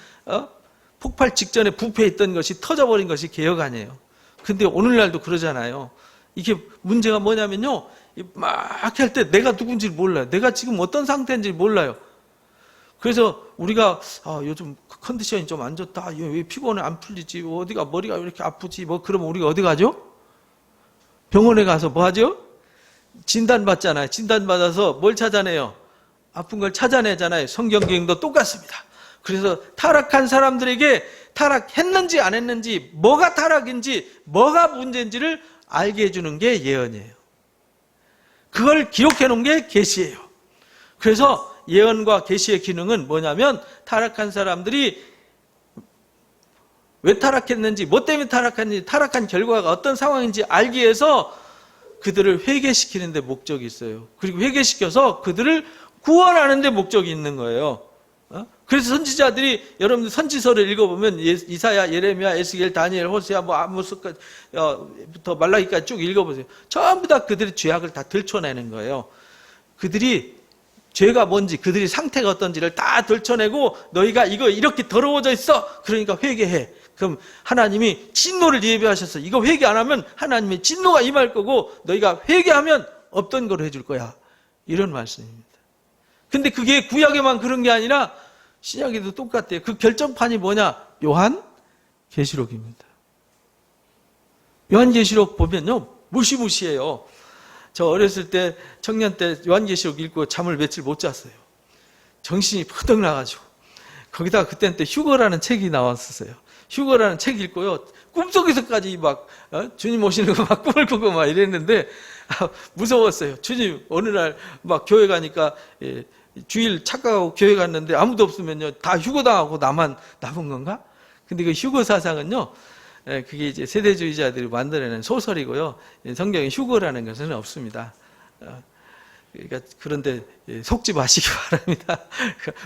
폭발 직전에 부패했던 것이 터져버린 것이 개혁 아니에요. 근데 오늘날도 그러잖아요. 이게 문제가 뭐냐면요, 막 할 때 내가 누군지 몰라요. 내가 지금 어떤 상태인지 몰라요. 그래서 우리가 요즘 컨디션이 좀 안 좋다. 왜 피곤해 안 풀리지? 어디가 머리가 왜 이렇게 아프지? 뭐 그러면 우리가 어디 가죠? 병원에 가서 뭐 하죠? 진단 받잖아요. 진단 받아서 뭘 찾아내요? 아픈 걸 찾아내잖아요. 성경경도 똑같습니다. 그래서 타락한 사람들에게 타락했는지 안 했는지, 뭐가 타락인지, 뭐가 문제인지를 알게 해주는 게 예언이에요. 그걸 기록해 놓은 게 계시예요. 그래서 예언과 계시의 기능은 뭐냐면 타락한 사람들이 왜 타락했는지, 뭐 때문에 타락했는지, 타락한 결과가 어떤 상황인지 알기 위해서 그들을 회개시키는 데 목적이 있어요. 그리고 회개시켜서 그들을 구원하는 데 목적이 있는 거예요. 그래서 선지자들이, 여러분들 선지서를 읽어보면 이사야, 예레미야, 에스겔, 다니엘, 호세아, 뭐 아모스부터 말라기까지 쭉 읽어보세요. 전부 다 그들의 죄악을 다 들춰내는 거예요. 그들이 죄가 뭔지, 그들이 상태가 어떤지를 다 들춰내고, 너희가 이거 이렇게 더러워져 있어. 그러니까 회개해. 그럼 하나님이 진노를 예비하셔서 이거 회개 안 하면 하나님의 진노가 임할 거고, 너희가 회개하면 없던 걸 해줄 거야. 이런 말씀입니다. 근데 그게 구약에만 그런 게 아니라 신약에도 똑같아요. 그 결정판이 뭐냐? 요한계시록입니다. 요한계시록 보면요, 무시무시해요. 저 어렸을 때, 청년 때 요한계시록 읽고 잠을 며칠 못 잤어요. 정신이 퍼덕 나가지고. 거기다가 그때는 또 휴거라는 책이 나왔었어요. 휴거라는 책 읽고요, 꿈속에서까지 막 주님 오시는 거 막 꿈을 꾸고 막 이랬는데 무서웠어요. 주님 어느 날 막 교회 가니까 주일 착각하고 교회 갔는데 아무도 없으면요 다 휴거당하고 나만 남은 건가? 근데 그 휴거 사상은요, 그게 이제 세대주의자들이 만들어낸 소설이고요, 성경에 휴거라는 것은 없습니다. 그러니까 그런데 속지 마시기 바랍니다.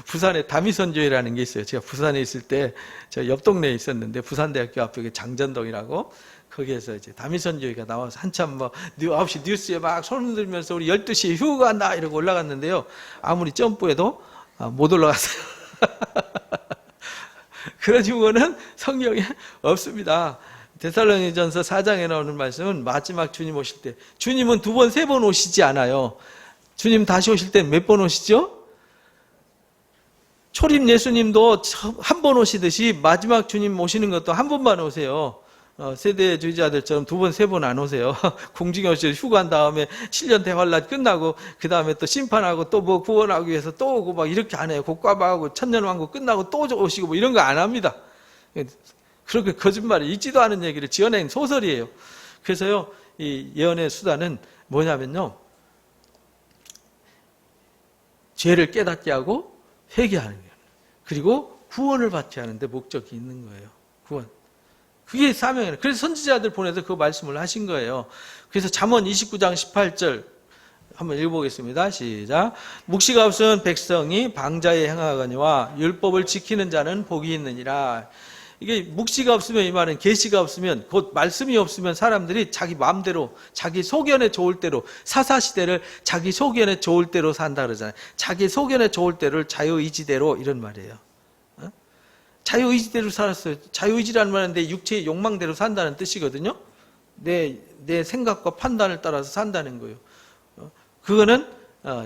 부산에 다미선교회라는 게 있어요. 제가 부산에 있을 때 저 옆 동네에 있었는데, 부산대학교 앞에 장전동이라고, 거기에서 이제 다미선교회가 나와서 한참 뭐 9시 뉴스에 막 손 들면서 우리 12시에 휴거한다 이러고 올라갔는데요, 아무리 점프해도 못 올라갔어요. 그런 휴거는 성경에 없습니다. 데살로니전서 4장에 나오는 말씀은 마지막 주님 오실 때, 주님은 2번, 3번 오시지 않아요. 주님 다시 오실 때 몇 번 오시죠? 초림 예수님도 한 번 오시듯이 마지막 주님 오시는 것도 한 번만 오세요. 세대주의자들처럼 2번, 3번 안 오세요. 공중에 오시고 휴가한 다음에 7년 대환란 끝나고 그 다음에 또 심판하고 또 뭐 구원하기 위해서 또 오고 막 이렇게 안 해요. 곡과방하고 천년왕국 끝나고 또 오시고 뭐 이런 거 안 합니다. 그렇게 거짓말이 있지도 않은 얘기를 지어낸 소설이에요. 그래서요, 이 예언의 수단은 뭐냐면요, 죄를 깨닫게 하고 회개하는 거예요. 그리고 구원을 받게 하는데 목적이 있는 거예요. 구원. 그게 사명이에요. 그래서 선지자들 보내서 그 말씀을 하신 거예요. 그래서 잠언 29장 18절 한번 읽어보겠습니다. 시작. 묵시가 없은 백성이 방자에 행하거니와 율법을 지키는 자는 복이 있느니라. 이게 묵시가 없으면, 이 말은 계시가 없으면, 곧 말씀이 없으면 사람들이 자기 마음대로, 자기 소견에 좋을 대로, 사사시대를 자기 소견에 좋을 대로 산다 그러잖아요. 자기 소견에 좋을 대로를 자유의지대로, 이런 말이에요. 자유의지대로 살았어요. 자유의지라는 말은 내 육체의 욕망대로 산다는 뜻이거든요. 내 생각과 판단을 따라서 산다는 거예요. 그거는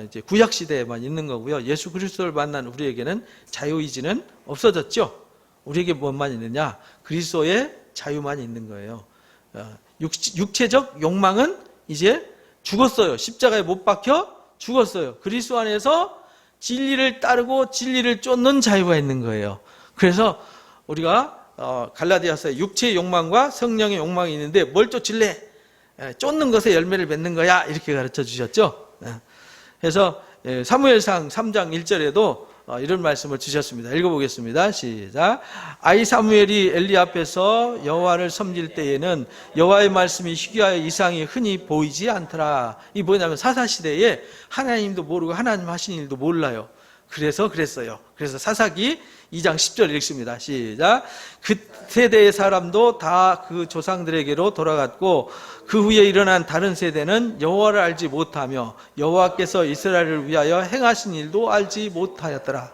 이제 구약시대에만 있는 거고요. 예수 그리스도를 만난 우리에게는 자유의지는 없어졌죠. 우리에게 뭐만 있느냐? 그리스도의 자유만 있는 거예요. 육체적 욕망은 이제 죽었어요. 십자가에 못 박혀 죽었어요. 그리스도 안에서 진리를 따르고 진리를 쫓는 자유가 있는 거예요. 그래서 우리가 갈라디아서에 육체의 욕망과 성령의 욕망이 있는데 뭘 쫓을래? 쫓는 것에 열매를 맺는 거야. 이렇게 가르쳐 주셨죠. 그래서 사무엘상 3장 1절에도 이런 말씀을 주셨습니다. 읽어보겠습니다. 시작. 아이 사무엘이 엘리 앞에서 여호와를 섬길 때에는 여호와의 말씀이 희귀하여 이상이 흔히 보이지 않더라. 이 뭐냐면 사사시대에 하나님도 모르고 하나님 하신 일도 몰라요. 그래서 그랬어요. 그래서 사사기 2장 10절 읽습니다. 시작. 그 세대의 사람도 다 그 조상들에게로 돌아갔고 그 후에 일어난 다른 세대는 여호와를 알지 못하며 여호와께서 이스라엘을 위하여 행하신 일도 알지 못하였더라.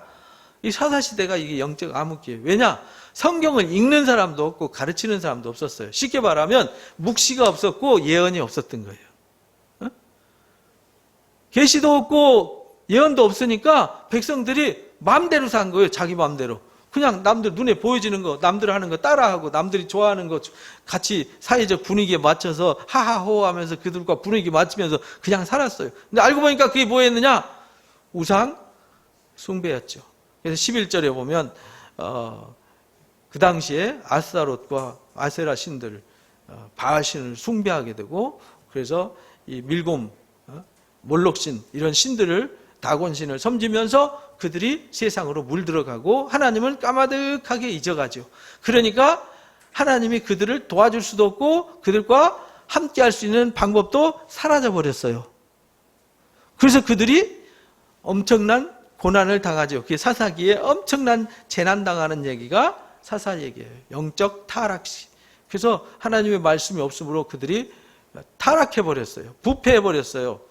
이 사사시대가 이게 영적 암흑기예요. 왜냐? 성경을 읽는 사람도 없고 가르치는 사람도 없었어요. 쉽게 말하면 묵시가 없었고 예언이 없었던 거예요. 계시도 없고 예언도 없으니까 백성들이 마음대로 산 거예요. 자기 마음대로. 그냥 남들 눈에 보여지는 거, 남들 하는 거 따라하고 남들이 좋아하는 거 같이 사회적 분위기에 맞춰서 하하호 하면서 그들과 분위기 맞추면서 그냥 살았어요. 근데 알고 보니까 그게 뭐였느냐? 우상 숭배였죠. 그래서 11절에 보면 그 당시에 아스타롯과 아세라 신들, 바알 신을 숭배하게 되고, 그래서 이 밀곰, 몰록신 이런 신들을, 다곤신을 섬기면서 그들이 세상으로 물들어가고 하나님을 까마득하게 잊어가죠. 그러니까 하나님이 그들을 도와줄 수도 없고 그들과 함께 할 수 있는 방법도 사라져 버렸어요. 그래서 그들이 엄청난 고난을 당하죠. 그게 사사기에 엄청난 재난 당하는 얘기가 사사 얘기예요. 영적 타락시. 그래서 하나님의 말씀이 없으므로 그들이 타락해 버렸어요. 부패해 버렸어요.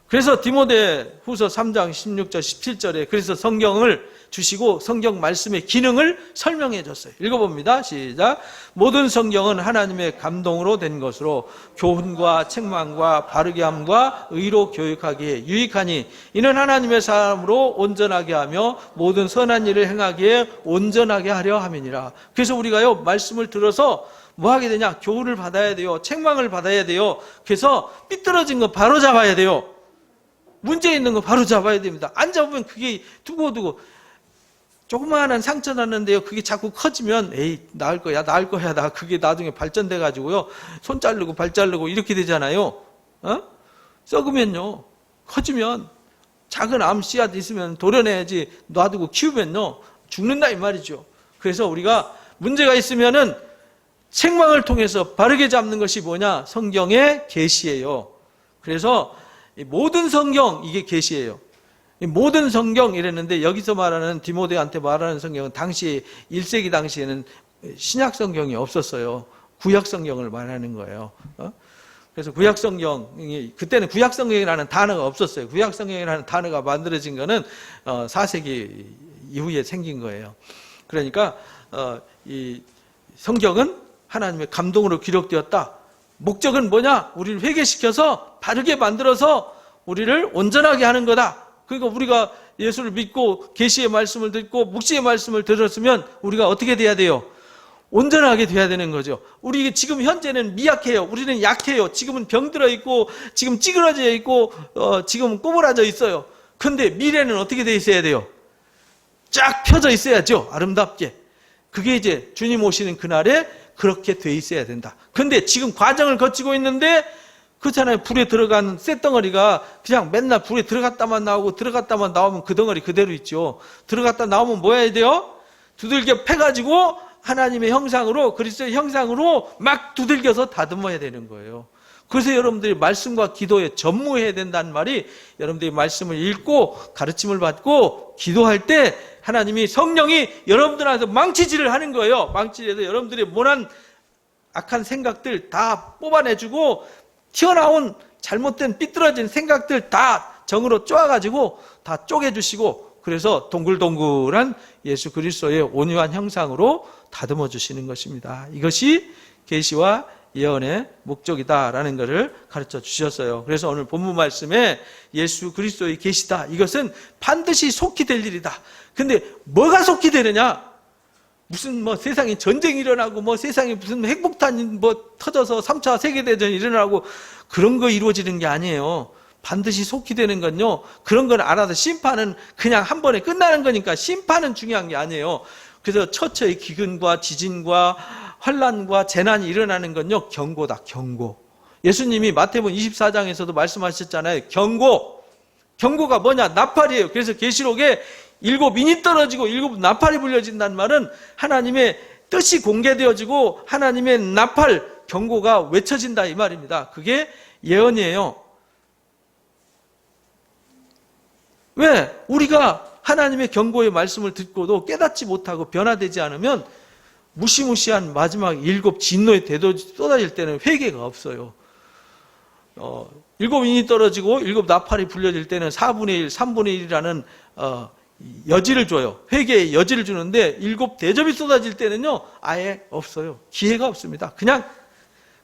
그래서 디모데 후서 3장 16절 17절에 그래서 성경을 주시고 성경 말씀의 기능을 설명해 줬어요. 읽어봅니다. 시작. 모든 성경은 하나님의 감동으로 된 것으로 교훈과 책망과 바르게 함과 의로 교육하기에 유익하니 이는 하나님의 사람으로 온전하게 하며 모든 선한 일을 행하기에 온전하게 하려 함이니라. 그래서 우리가요 말씀을 들어서 뭐 하게 되냐? 교훈을 받아야 돼요. 책망을 받아야 돼요. 그래서 삐뚤어진 거 바로 잡아야 돼요. 문제 있는 거 바로 잡아야 됩니다. 안 잡으면 그게 두고두고 조그마한 상처 났는데요. 그게 자꾸 커지면 에이 나을 거야 나 그게 나중에 발전돼 가지고요. 손 자르고 발 자르고 이렇게 되잖아요. 썩으면요. 커지면 작은 암 씨앗 있으면 도려내야지 놔두고 키우면요. 죽는다 이 말이죠. 그래서 우리가 문제가 있으면은 책망을 통해서 바르게 잡는 것이 뭐냐? 성경의 계시예요. 그래서 모든 성경 이게 계시예요. 모든 성경 이랬는데 여기서 말하는 디모데한테 말하는 성경은 당시 1세기 당시에는 신약 성경이 없었어요. 구약 성경을 말하는 거예요. 그래서 구약 성경이 그때는 구약 성경이라는 단어가 없었어요. 구약 성경이라는 단어가 만들어진 거는 4세기 이후에 생긴 거예요. 그러니까 이 성경은 하나님의 감동으로 기록되었다. 목적은 뭐냐? 우리를 회개시켜서 바르게 만들어서 우리를 온전하게 하는 거다. 그러니까 우리가 예수를 믿고 계시의 말씀을 듣고 묵시의 말씀을 들었으면 우리가 어떻게 돼야 돼요? 온전하게 돼야 되는 거죠. 우리 지금 현재는 미약해요. 우리는 약해요. 지금은 병들어 있고 지금 찌그러져 있고 지금 꼬부라져 있어요. 그런데 미래는 어떻게 돼 있어야 돼요? 쫙 펴져 있어야죠. 아름답게. 그게 이제 주님 오시는 그날에 그렇게 돼 있어야 된다. 그런데 지금 과정을 거치고 있는데 그렇잖아요. 불에 들어간 쇳덩어리가 그냥 맨날 불에 들어갔다만 나오고 들어갔다만 나오면 그 덩어리 그대로 있죠. 들어갔다 나오면 뭐 해야 돼요? 두들겨 패가지고 하나님의 형상으로 그리스도의 형상으로 막 두들겨서 다듬어야 되는 거예요. 그래서 여러분들이 말씀과 기도에 전무해야 된다는 말이 여러분들이 말씀을 읽고 가르침을 받고 기도할 때 하나님이 성령이 여러분들한테 망치질을 하는 거예요. 망치질해서 여러분들이 모난 악한 생각들 다 뽑아내주고 튀어나온 잘못된 삐뚤어진 생각들 다 정으로 쪼아가지고 다 쪼개주시고 그래서 동글동글한 예수 그리스도의 온유한 형상으로 다듬어 주시는 것입니다. 이것이 계시와 예언의 목적이다라는 것을 가르쳐 주셨어요. 그래서 오늘 본문 말씀에 예수 그리스도의 계시다. 이것은 반드시 속히 될 일이다. 근데 뭐가 속히 되느냐? 무슨 뭐 세상에 전쟁이 일어나고 뭐 세상에 무슨 핵폭탄이 뭐 터져서 3차 세계대전이 일어나고 그런 거 이루어지는 게 아니에요. 반드시 속히 되는 건요. 그런 건 알아서 심판은 그냥 한 번에 끝나는 거니까 심판은 중요한 게 아니에요. 그래서 처처의 기근과 지진과 환란과 재난이 일어나는 건요. 경고다. 경고. 예수님이 마태복음 24장에서도 말씀하셨잖아요. 경고. 경고가 뭐냐? 나팔이에요. 그래서 계시록에 7인이 떨어지고 7 나팔이 불려진다는 말은 하나님의 뜻이 공개되어지고 하나님의 나팔 경고가 외쳐진다 이 말입니다. 그게 예언이에요. 왜? 우리가 하나님의 경고의 말씀을 듣고도 깨닫지 못하고 변화되지 않으면 무시무시한 마지막 7 진노의 대도 쏟아질 때는 회개가 없어요. 7인이 떨어지고 7 나팔이 불려질 때는 4분의 1, 3분의 1이라는 여지를 줘요. 회개의 여지를 주는데 7 대접이 쏟아질 때는요 아예 없어요. 기회가 없습니다.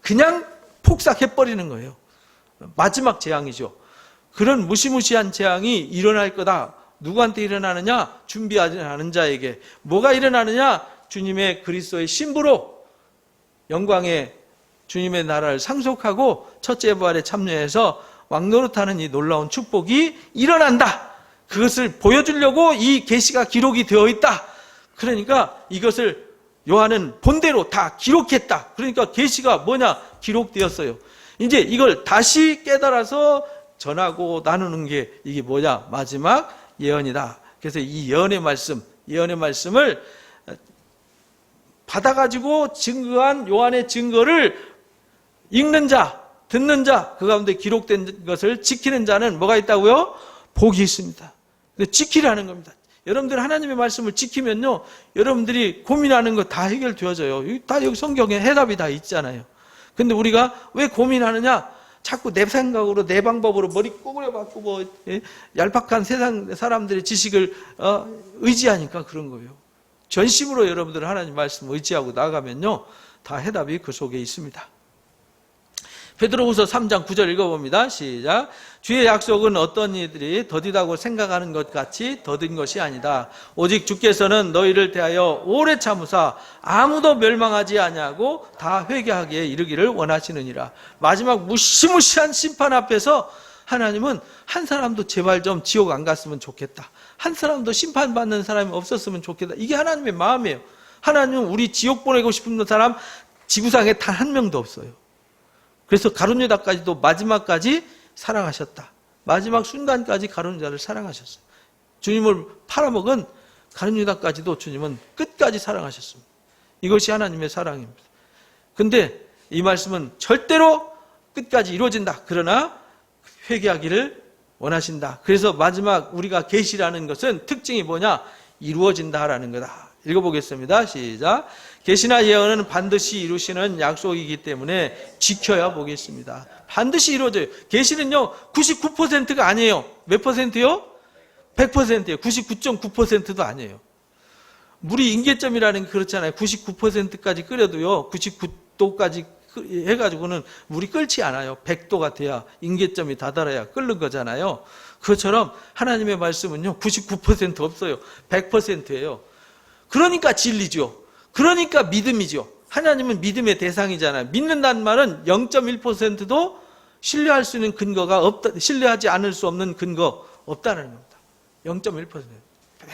그냥 폭삭해버리는 거예요. 마지막 재앙이죠. 그런 무시무시한 재앙이 일어날 거다. 누구한테 일어나느냐? 준비하지 않은 자에게. 뭐가 일어나느냐? 주님의 그리스도의 신부로 영광의 주님의 나라를 상속하고 첫째 부활에 참여해서 왕노릇하는 이 놀라운 축복이 일어난다. 그것을 보여주려고 이 계시가 기록이 되어 있다. 그러니까 이것을 요한은 본대로 다 기록했다. 그러니까 계시가 뭐냐? 기록되었어요. 이제 이걸 다시 깨달아서 전하고 나누는 게 이게 뭐냐? 마지막 예언이다. 그래서 이 예언의 말씀을 받아가지고 증거한 요한의 증거를 읽는 자, 듣는 자, 그 가운데 기록된 것을 지키는 자는 뭐가 있다고요? 복이 있습니다. 지키라는 겁니다. 여러분들 하나님의 말씀을 지키면요, 여러분들이 고민하는 거 다 해결되어져요. 다 여기 성경에 해답이 다 있잖아요. 근데 우리가 왜 고민하느냐? 자꾸 내 생각으로, 내 방법으로 머리 꼬부려갖고 얄팍한 세상 사람들의 지식을 의지하니까 그런 거예요. 전심으로 여러분들 하나님 말씀 의지하고 나가면요, 다 해답이 그 속에 있습니다. 베드로후서 3장 9절 읽어봅니다. 시작. 주의 약속은 어떤 이들이 더디다고 생각하는 것 같이 더딘 것이 아니다. 오직 주께서는 너희를 대하여 오래 참으사 아무도 멸망하지 아니하고 다 회개하기에 이르기를 원하시느니라. 마지막 무시무시한 심판 앞에서 하나님은 한 사람도 제발 좀 지옥 안 갔으면 좋겠다. 한 사람도 심판받는 사람이 없었으면 좋겠다. 이게 하나님의 마음이에요. 하나님은 우리 지옥 보내고 싶은 사람 지구상에 단 한 명도 없어요. 그래서 가룟 유다까지도 마지막까지 사랑하셨다. 마지막 순간까지 가룟 유다를 사랑하셨어요. 주님을 팔아먹은 가룟 유다까지도 주님은 끝까지 사랑하셨습니다. 이것이 하나님의 사랑입니다. 근데 이 말씀은 절대로 끝까지 이루어진다. 그러나 회개하기를 원하신다. 그래서 마지막 우리가 계시라는 것은 특징이 뭐냐? 이루어진다라는 거다. 읽어보겠습니다. 시작. 계시나 예언은 반드시 이루시는 약속이기 때문에 지켜야 보겠습니다. 반드시 이루어져요. 계시는요 99%가 아니에요. 몇 퍼센트요? 100%예요. 99.9%도 아니에요. 물이 임계점이라는 게 그렇잖아요. 99%까지 끓여도요 99도까지 해가지고는 물이 끓지 않아요. 100도가 돼야 임계점이 다다라야 끓는 거잖아요. 그것처럼 하나님의 말씀은요 99% 없어요. 100%예요. 그러니까 진리죠. 그러니까 믿음이죠. 하나님은 믿음의 대상이잖아요. 믿는다는 말은 0.1%도 신뢰할 수 있는 근거가 없다, 신뢰하지 않을 수 없는 근거 없다는 겁니다. 0.1%,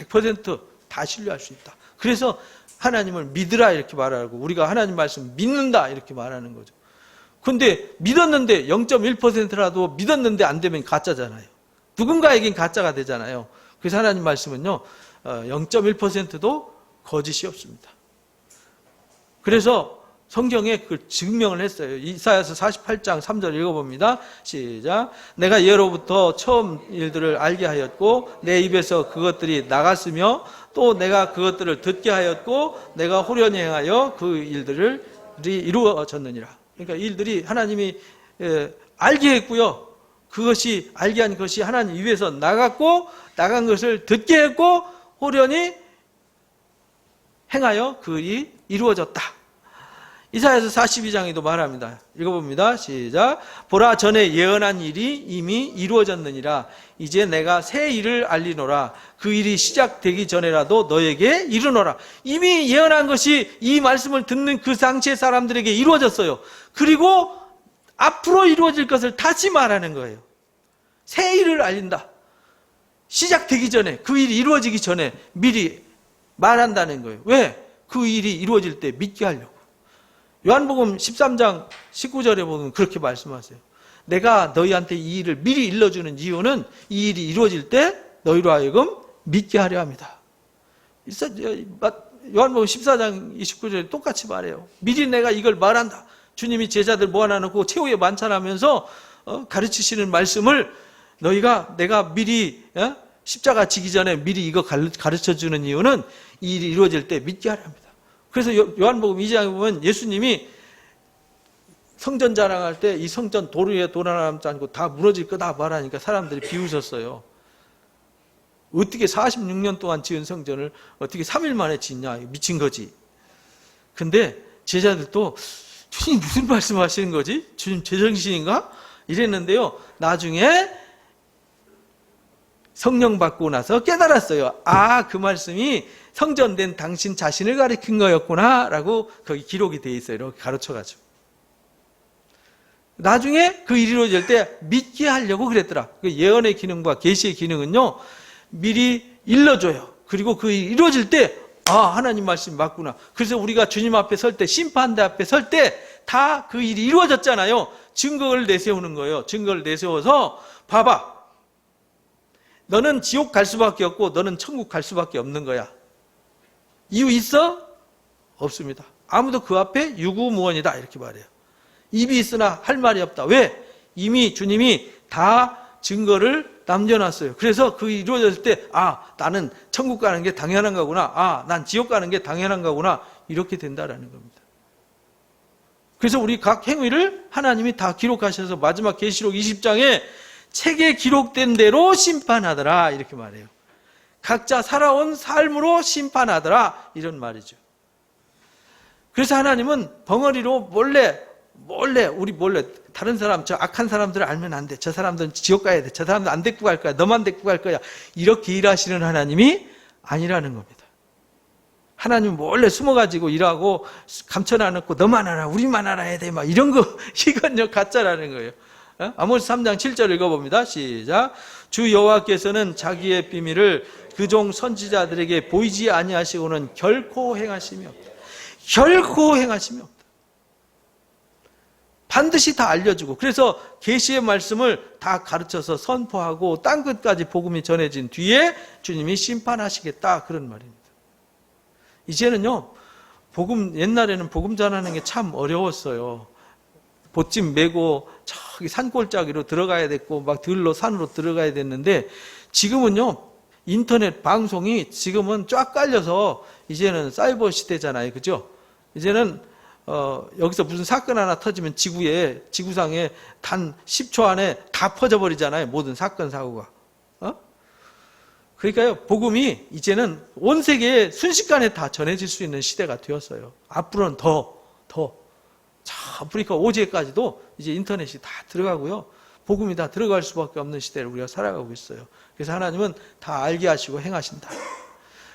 100% 다 신뢰할 수 있다. 그래서 하나님을 믿으라 이렇게 말하고 우리가 하나님 말씀 믿는다 이렇게 말하는 거죠. 근데 믿었는데 0.1%라도 믿었는데 안 되면 가짜잖아요. 누군가에겐 가짜가 되잖아요. 그래서 하나님 말씀은요 0.1%도 거짓이 없습니다. 그래서 성경에 그 증명을 했어요. 이사야서 48장 3절 읽어봅니다. 시작. 내가 예로부터 처음 일들을 알게 하였고 내 입에서 그것들이 나갔으며 또 내가 그것들을 듣게 하였고 내가 호련히 행하여 그 일들이 이루어졌느니라. 그러니까 일들이 하나님이 알게 했고요. 그것이 알게 한 것이 하나님 입에서 나갔고 나간 것을 듣게 했고 호련히 행하여 그 일이 이루어졌다. 이사야서 42장에도 말합니다. 읽어봅니다. 시작. 보라 전에 예언한 일이 이미 이루어졌느니라. 이제 내가 새 일을 알리노라. 그 일이 시작되기 전에라도 너에게 이르노라. 이미 예언한 것이 이 말씀을 듣는 그 당시의 사람들에게 이루어졌어요. 그리고 앞으로 이루어질 것을 다시 말하는 거예요. 새 일을 알린다. 시작되기 전에, 그 일이 이루어지기 전에 미리 말한다는 거예요. 왜? 그 일이 이루어질 때 믿게 하려고. 요한복음 13장 19절에 보면 그렇게 말씀하세요. 내가 너희한테 이 일을 미리 일러주는 이유는 이 일이 이루어질 때 너희로 하여금 믿게 하려 합니다. 요한복음 14장 29절에 똑같이 말해요. 미리 내가 이걸 말한다. 주님이 제자들 모아놓고 최후의 만찬하면서 가르치시는 말씀을 내가 미리 십자가 지기 전에 미리 이거 가르쳐주는 이유는 이 일이 이루어질 때 믿게 하려 합니다. 그래서 요한복음 2장에 보면 예수님이 성전 자랑할 때 이 성전 돌 위에 돌 하나 남지 않고 다 무너질 거다 말하니까 사람들이 비웃었어요. 어떻게 46년 동안 지은 성전을 어떻게 3일 만에 짓냐, 미친 거지. 근데 제자들도 주님 무슨 말씀하시는 거지? 주님 제정신인가? 이랬는데요. 나중에 성령 받고 나서 깨달았어요. 아, 그 말씀이 성전된 당신 자신을 가리킨 거였구나 라고 거기 기록이 돼 있어요. 이렇게 가르쳐가지고. 나중에 그 일이 이루어질 때 믿게 하려고 그랬더라. 그 예언의 기능과 계시의 기능은요, 미리 일러줘요. 그리고 그 일이 이루어질 때, 아, 하나님 말씀이 맞구나. 그래서 우리가 주님 앞에 설 때, 심판대 앞에 설 때 다 그 일이 이루어졌잖아요. 증거를 내세우는 거예요. 증거를 내세워서 봐봐. 너는 지옥 갈 수밖에 없고 너는 천국 갈 수밖에 없는 거야. 이유 있어? 없습니다. 아무도 그 앞에 유구무원이다 이렇게 말해요. 입이 있으나 할 말이 없다. 왜? 이미 주님이 다 증거를 남겨놨어요. 그래서 그 이루어졌을 때, 아, 나는 천국 가는 게 당연한 거구나. 아, 난 지옥 가는 게 당연한 거구나. 이렇게 된다라는 겁니다. 그래서 우리 각 행위를 하나님이 다 기록하셔서 마지막 계시록 20장에 책에 기록된 대로 심판하더라 이렇게 말해요. 각자 살아온 삶으로 심판하더라 이런 말이죠. 그래서 하나님은 벙어리로 몰래 다른 사람, 저 악한 사람들을 알면 안 돼. 저 사람들은 지옥 가야 돼. 저 사람들 안 데리고 갈 거야. 너만 데리고 갈 거야. 이렇게 일하시는 하나님이 아니라는 겁니다. 하나님 몰래 숨어가지고 일하고 감춰놔놓고 너만 알아, 우리만 알아야 돼. 막 이런 거, 이건요, 가짜라는 거예요. 아모스 3장 7절 읽어봅니다. 시작. 주 여호와께서는 자기의 비밀을 그종 선지자들에게 보이지 아니하시고는 결코 행하심이 없다. 결코 행하심이 없다. 반드시 다 알려주고, 그래서 계시의 말씀을 다 가르쳐서 선포하고 땅 끝까지 복음이 전해진 뒤에 주님이 심판하시겠다 그런 말입니다. 이제는요, 옛날에는 복음 전하는 게 참 어려웠어요. 보찜 메고 저기 산골짜기로 들어가야 됐고 막 들로 산으로 들어가야 됐는데, 지금은요 인터넷 방송이 지금은 쫙 깔려서 이제는 사이버 시대잖아요. 그죠? 이제는 여기서 무슨 사건 하나 터지면 지구상에 단 10초 안에 다 퍼져버리잖아요. 모든 사건 사고가. 그러니까요, 복음이 이제는 온 세계에 순식간에 다 전해질 수 있는 시대가 되었어요. 앞으로는 더 아프리카 오지에까지도 이제 인터넷이 다 들어가고요. 복음이 다 들어갈 수밖에 없는 시대를 우리가 살아가고 있어요. 그래서 하나님은 다 알게 하시고 행하신다.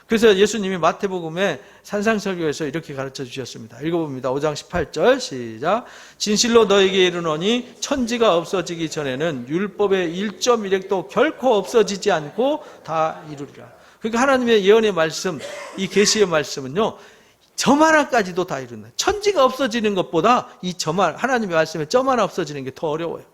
그래서 예수님이 마태복음에 산상설교에서 이렇게 가르쳐 주셨습니다. 읽어봅니다. 5장 18절 시작. 진실로 너에게 이르노니 천지가 없어지기 전에는 율법의 1.1획도 결코 없어지지 않고 다 이루리라. 그러니까 하나님의 예언의 말씀, 이 계시의 말씀은요, 점 하나까지도 다 이룬다. 천지가 없어지는 것보다 이 점 하나, 하나님의 말씀에 점 하나 없어지는 게 더 어려워요.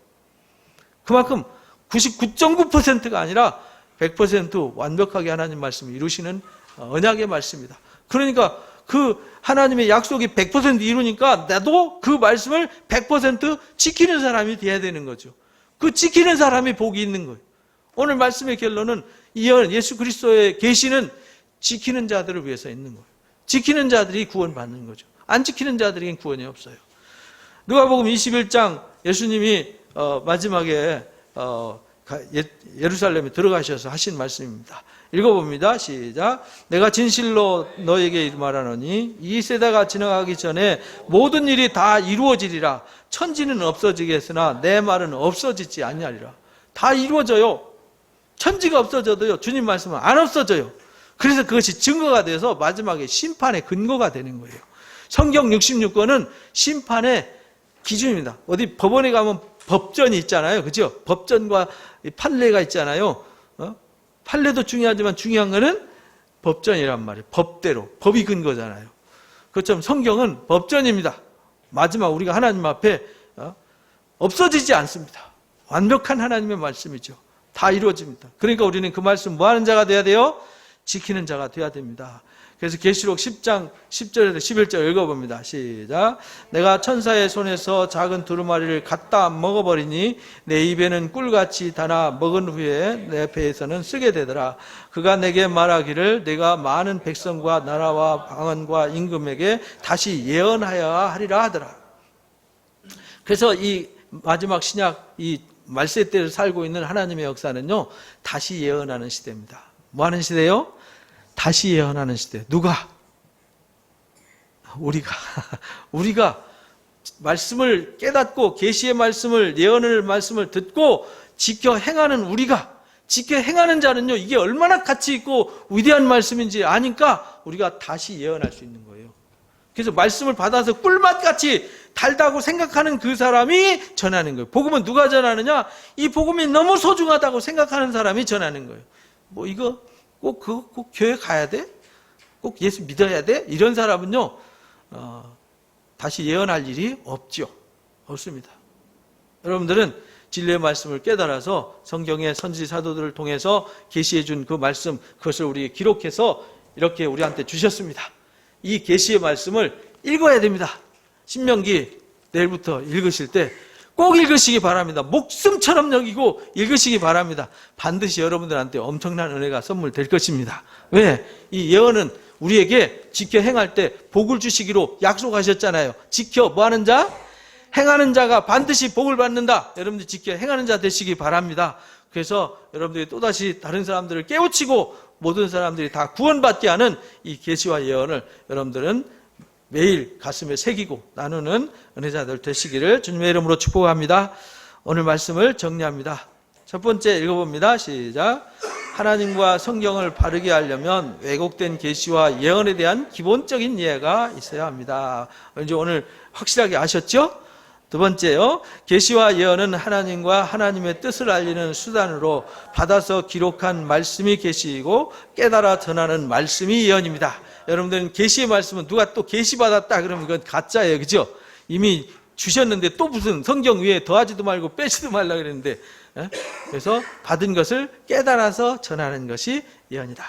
그만큼 99.9%가 아니라 100% 완벽하게 하나님 말씀을 이루시는 언약의 말씀이다. 그러니까 그 하나님의 약속이 100% 이루니까 나도 그 말씀을 100% 지키는 사람이 돼야 되는 거죠. 그 지키는 사람이 복이 있는 거예요. 오늘 말씀의 결론은 예수 그리스도의 계시는 지키는 자들을 위해서 있는 거예요. 지키는 자들이 구원받는 거죠. 안 지키는 자들에겐 구원이 없어요. 누가복음 21장 예수님이 마지막에 예루살렘에 들어가셔서 하신 말씀입니다. 읽어봅니다. 시작. 내가 진실로 너에게 말하노니 이 세대가 지나가기 전에 모든 일이 다 이루어지리라. 천지는 없어지겠으나 내 말은 없어지지 아니하리라. 다 이루어져요. 천지가 없어져도요, 주님 말씀은 안 없어져요. 그래서 그것이 증거가 돼서 마지막에 심판의 근거가 되는 거예요. 성경 66권은 심판의 기준입니다. 어디 법원에 가면 법전이 있잖아요. 그죠? 법전과 판례가 있잖아요. 판례도 중요하지만 중요한 거는 법전이란 말이에요. 법대로. 법이 근거잖아요. 그것처럼 성경은 법전입니다. 마지막 우리가 하나님 앞에 없어지지 않습니다. 완벽한 하나님의 말씀이죠. 다 이루어집니다. 그러니까 우리는 그 말씀 뭐 하는 자가 돼야 돼요? 지키는 자가 돼야 됩니다. 그래서 계시록 10장 10절에서 11절 읽어봅니다. 시작. 내가 천사의 손에서 작은 두루마리를 갖다 먹어버리니 내 입에는 꿀같이 달아 먹은 후에 내 배에서는 쓰게 되더라. 그가 내게 말하기를 내가 많은 백성과 나라와 방언과 임금에게 다시 예언하여야 하리라 하더라. 그래서 이 마지막 신약 이 말세 때를 살고 있는 하나님의 역사는요, 다시 예언하는 시대입니다. 뭐 하는 시대요? 다시 예언하는 시대. 누가? 우리가 말씀을 깨닫고 계시의 말씀을, 예언의 말씀을 듣고 지켜 행하는 우리가 지켜 행하는 자는요, 이게 얼마나 가치 있고 위대한 말씀인지 아니까 우리가 다시 예언할 수 있는 거예요. 그래서 말씀을 받아서 꿀맛같이 달다고 생각하는 그 사람이 전하는 거예요. 복음은 누가 전하느냐? 이 복음이 너무 소중하다고 생각하는 사람이 전하는 거예요. 뭐 이거 꼭 교회 가야 돼? 꼭 예수 믿어야 돼? 이런 사람은요, 다시 예언할 일이 없죠. 없습니다. 여러분들은 진리의 말씀을 깨달아서 성경의 선지 사도들을 통해서 계시해 준 그 말씀, 그것을 우리 기록해서 이렇게 우리한테 주셨습니다. 이 계시의 말씀을 읽어야 됩니다. 신명기 내일부터 읽으실 때 꼭 읽으시기 바랍니다. 목숨처럼 여기고 읽으시기 바랍니다. 반드시 여러분들한테 엄청난 은혜가 선물될 것입니다. 왜? 이 예언은 우리에게 지켜 행할 때 복을 주시기로 약속하셨잖아요. 지켜 뭐 하는 자? 행하는 자가 반드시 복을 받는다. 여러분들 지켜 행하는 자 되시기 바랍니다. 그래서 여러분들이 또다시 다른 사람들을 깨우치고 모든 사람들이 다 구원받게 하는 이 계시와 예언을 여러분들은 매일 가슴에 새기고 나누는 은혜자들 되시기를 주님의 이름으로 축복합니다. 오늘 말씀을 정리합니다. 첫 번째 읽어봅니다. 시작. 하나님과 성경을 바르게 하려면 왜곡된 계시와 예언에 대한 기본적인 이해가 있어야 합니다. 이제 오늘 확실하게 아셨죠? 두 번째요. 계시와 예언은 하나님과 하나님의 뜻을 알리는 수단으로 받아서 기록한 말씀이 계시이고 깨달아 전하는 말씀이 예언입니다. 여러분들은 계시의 말씀은 누가 또 계시 받았다 그러면 이건 가짜예요. 그죠? 이미 주셨는데 또 무슨 성경 위에 더하지도 말고 빼지도 말라 그랬는데, 그래서 받은 것을 깨달아서 전하는 것이 예언이다.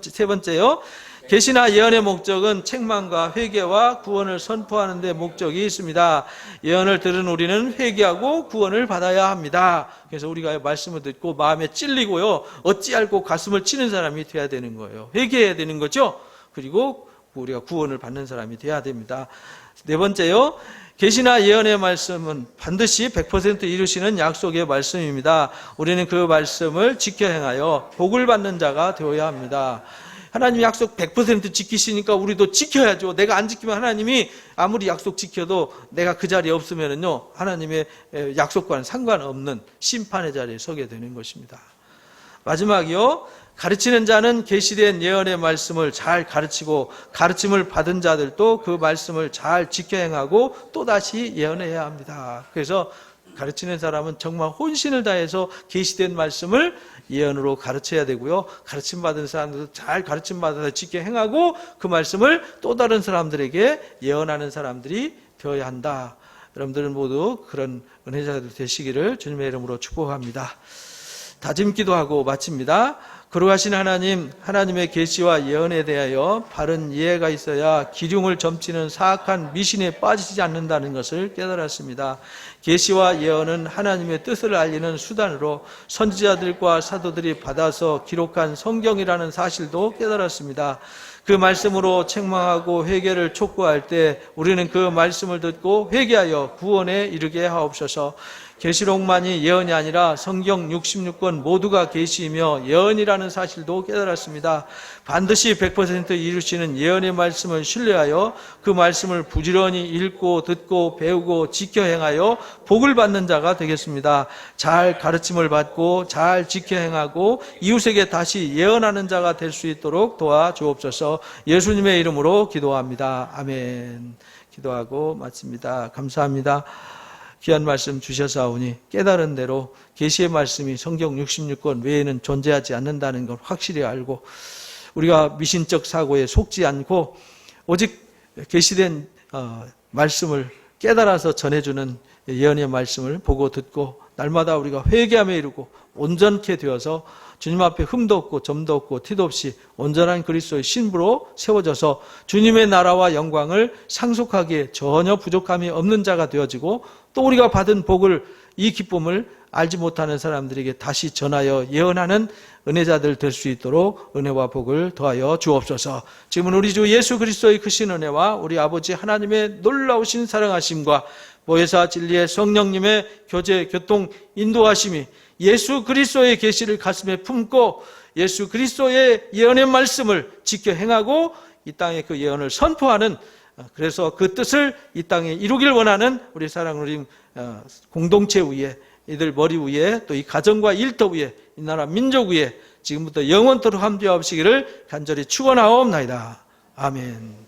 세 번째요. 계시나 예언의 목적은 책망과 회개와 구원을 선포하는 데 목적이 있습니다. 예언을 들은 우리는 회개하고 구원을 받아야 합니다. 그래서 우리가 말씀을 듣고 마음에 찔리고요, 어찌할꼬 가슴을 치는 사람이 돼야 되는 거예요. 회개해야 되는 거죠. 그리고 우리가 구원을 받는 사람이 돼야 됩니다. 네 번째요. 계시나 예언의 말씀은 반드시 100% 이루시는 약속의 말씀입니다. 우리는 그 말씀을 지켜 행하여 복을 받는 자가 되어야 합니다. 하나님 약속 100% 지키시니까 우리도 지켜야죠. 내가 안 지키면 하나님이 아무리 약속 지켜도 내가 그 자리에 없으면요, 하나님의 약속과는 상관없는 심판의 자리에 서게 되는 것입니다. 마지막이요. 가르치는 자는 계시된 예언의 말씀을 잘 가르치고 가르침을 받은 자들도 그 말씀을 잘 지켜 행하고 또다시 예언해야 합니다. 그래서 가르치는 사람은 정말 혼신을 다해서 계시된 말씀을 예언으로 가르쳐야 되고요. 가르침 받은 사람들도 잘 가르침 받아서 지켜 행하고 그 말씀을 또 다른 사람들에게 예언하는 사람들이 되어야 한다. 여러분들은 모두 그런 은혜자들 되시기를 주님의 이름으로 축복합니다. 다짐 기도하고 마칩니다. 거룩하신 하나님, 하나님의 계시와 예언에 대하여 바른 이해가 있어야 기륭을 점치는 사악한 미신에 빠지지 않는다는 것을 깨달았습니다. 계시와 예언은 하나님의 뜻을 알리는 수단으로 선지자들과 사도들이 받아서 기록한 성경이라는 사실도 깨달았습니다. 그 말씀으로 책망하고 회개를 촉구할 때 우리는 그 말씀을 듣고 회개하여 구원에 이르게 하옵소서. 계시록만이 예언이 아니라 성경 66권 모두가 계시이며 예언이라는 사실도 깨달았습니다. 반드시 100% 이루시는 예언의 말씀을 신뢰하여 그 말씀을 부지런히 읽고 듣고 배우고 지켜 행하여 복을 받는 자가 되겠습니다. 잘 가르침을 받고 잘 지켜 행하고 이웃에게 다시 예언하는 자가 될 수 있도록 도와주옵소서. 예수님의 이름으로 기도합니다. 아멘. 기도하고 마칩니다. 감사합니다. 귀한 말씀 주셔사오니 깨달은 대로 계시의 말씀이 성경 66권 외에는 존재하지 않는다는 걸 확실히 알고 우리가 미신적 사고에 속지 않고 오직 계시된 말씀을 깨달아서 전해주는 예언의 말씀을 보고 듣고 날마다 우리가 회개함에 이르고 온전케 되어서 주님 앞에 흠도 없고 점도 없고 티도 없이 온전한 그리스도의 신부로 세워져서 주님의 나라와 영광을 상속하기에 전혀 부족함이 없는 자가 되어지고 또 우리가 받은 복을, 이 기쁨을 알지 못하는 사람들에게 다시 전하여 예언하는 은혜자들 될 수 있도록 은혜와 복을 더하여 주옵소서. 지금은 우리 주 예수 그리스도의 크신 은혜와 우리 아버지 하나님의 놀라우신 사랑하심과 보혜사 진리의 성령님의 교제, 교통, 인도하심이 예수 그리스도의 계시를 가슴에 품고 예수 그리스도의 예언의 말씀을 지켜 행하고 이 땅에 그 예언을 선포하는, 그래서 그 뜻을 이 땅에 이루길 원하는 우리 사랑하는 공동체 위에 이들 머리 위에 또 이 가정과 일터 위에 이 나라 민족 위에 지금부터 영원토록 함께하옵시기를 간절히 축원하옵나이다. 아멘.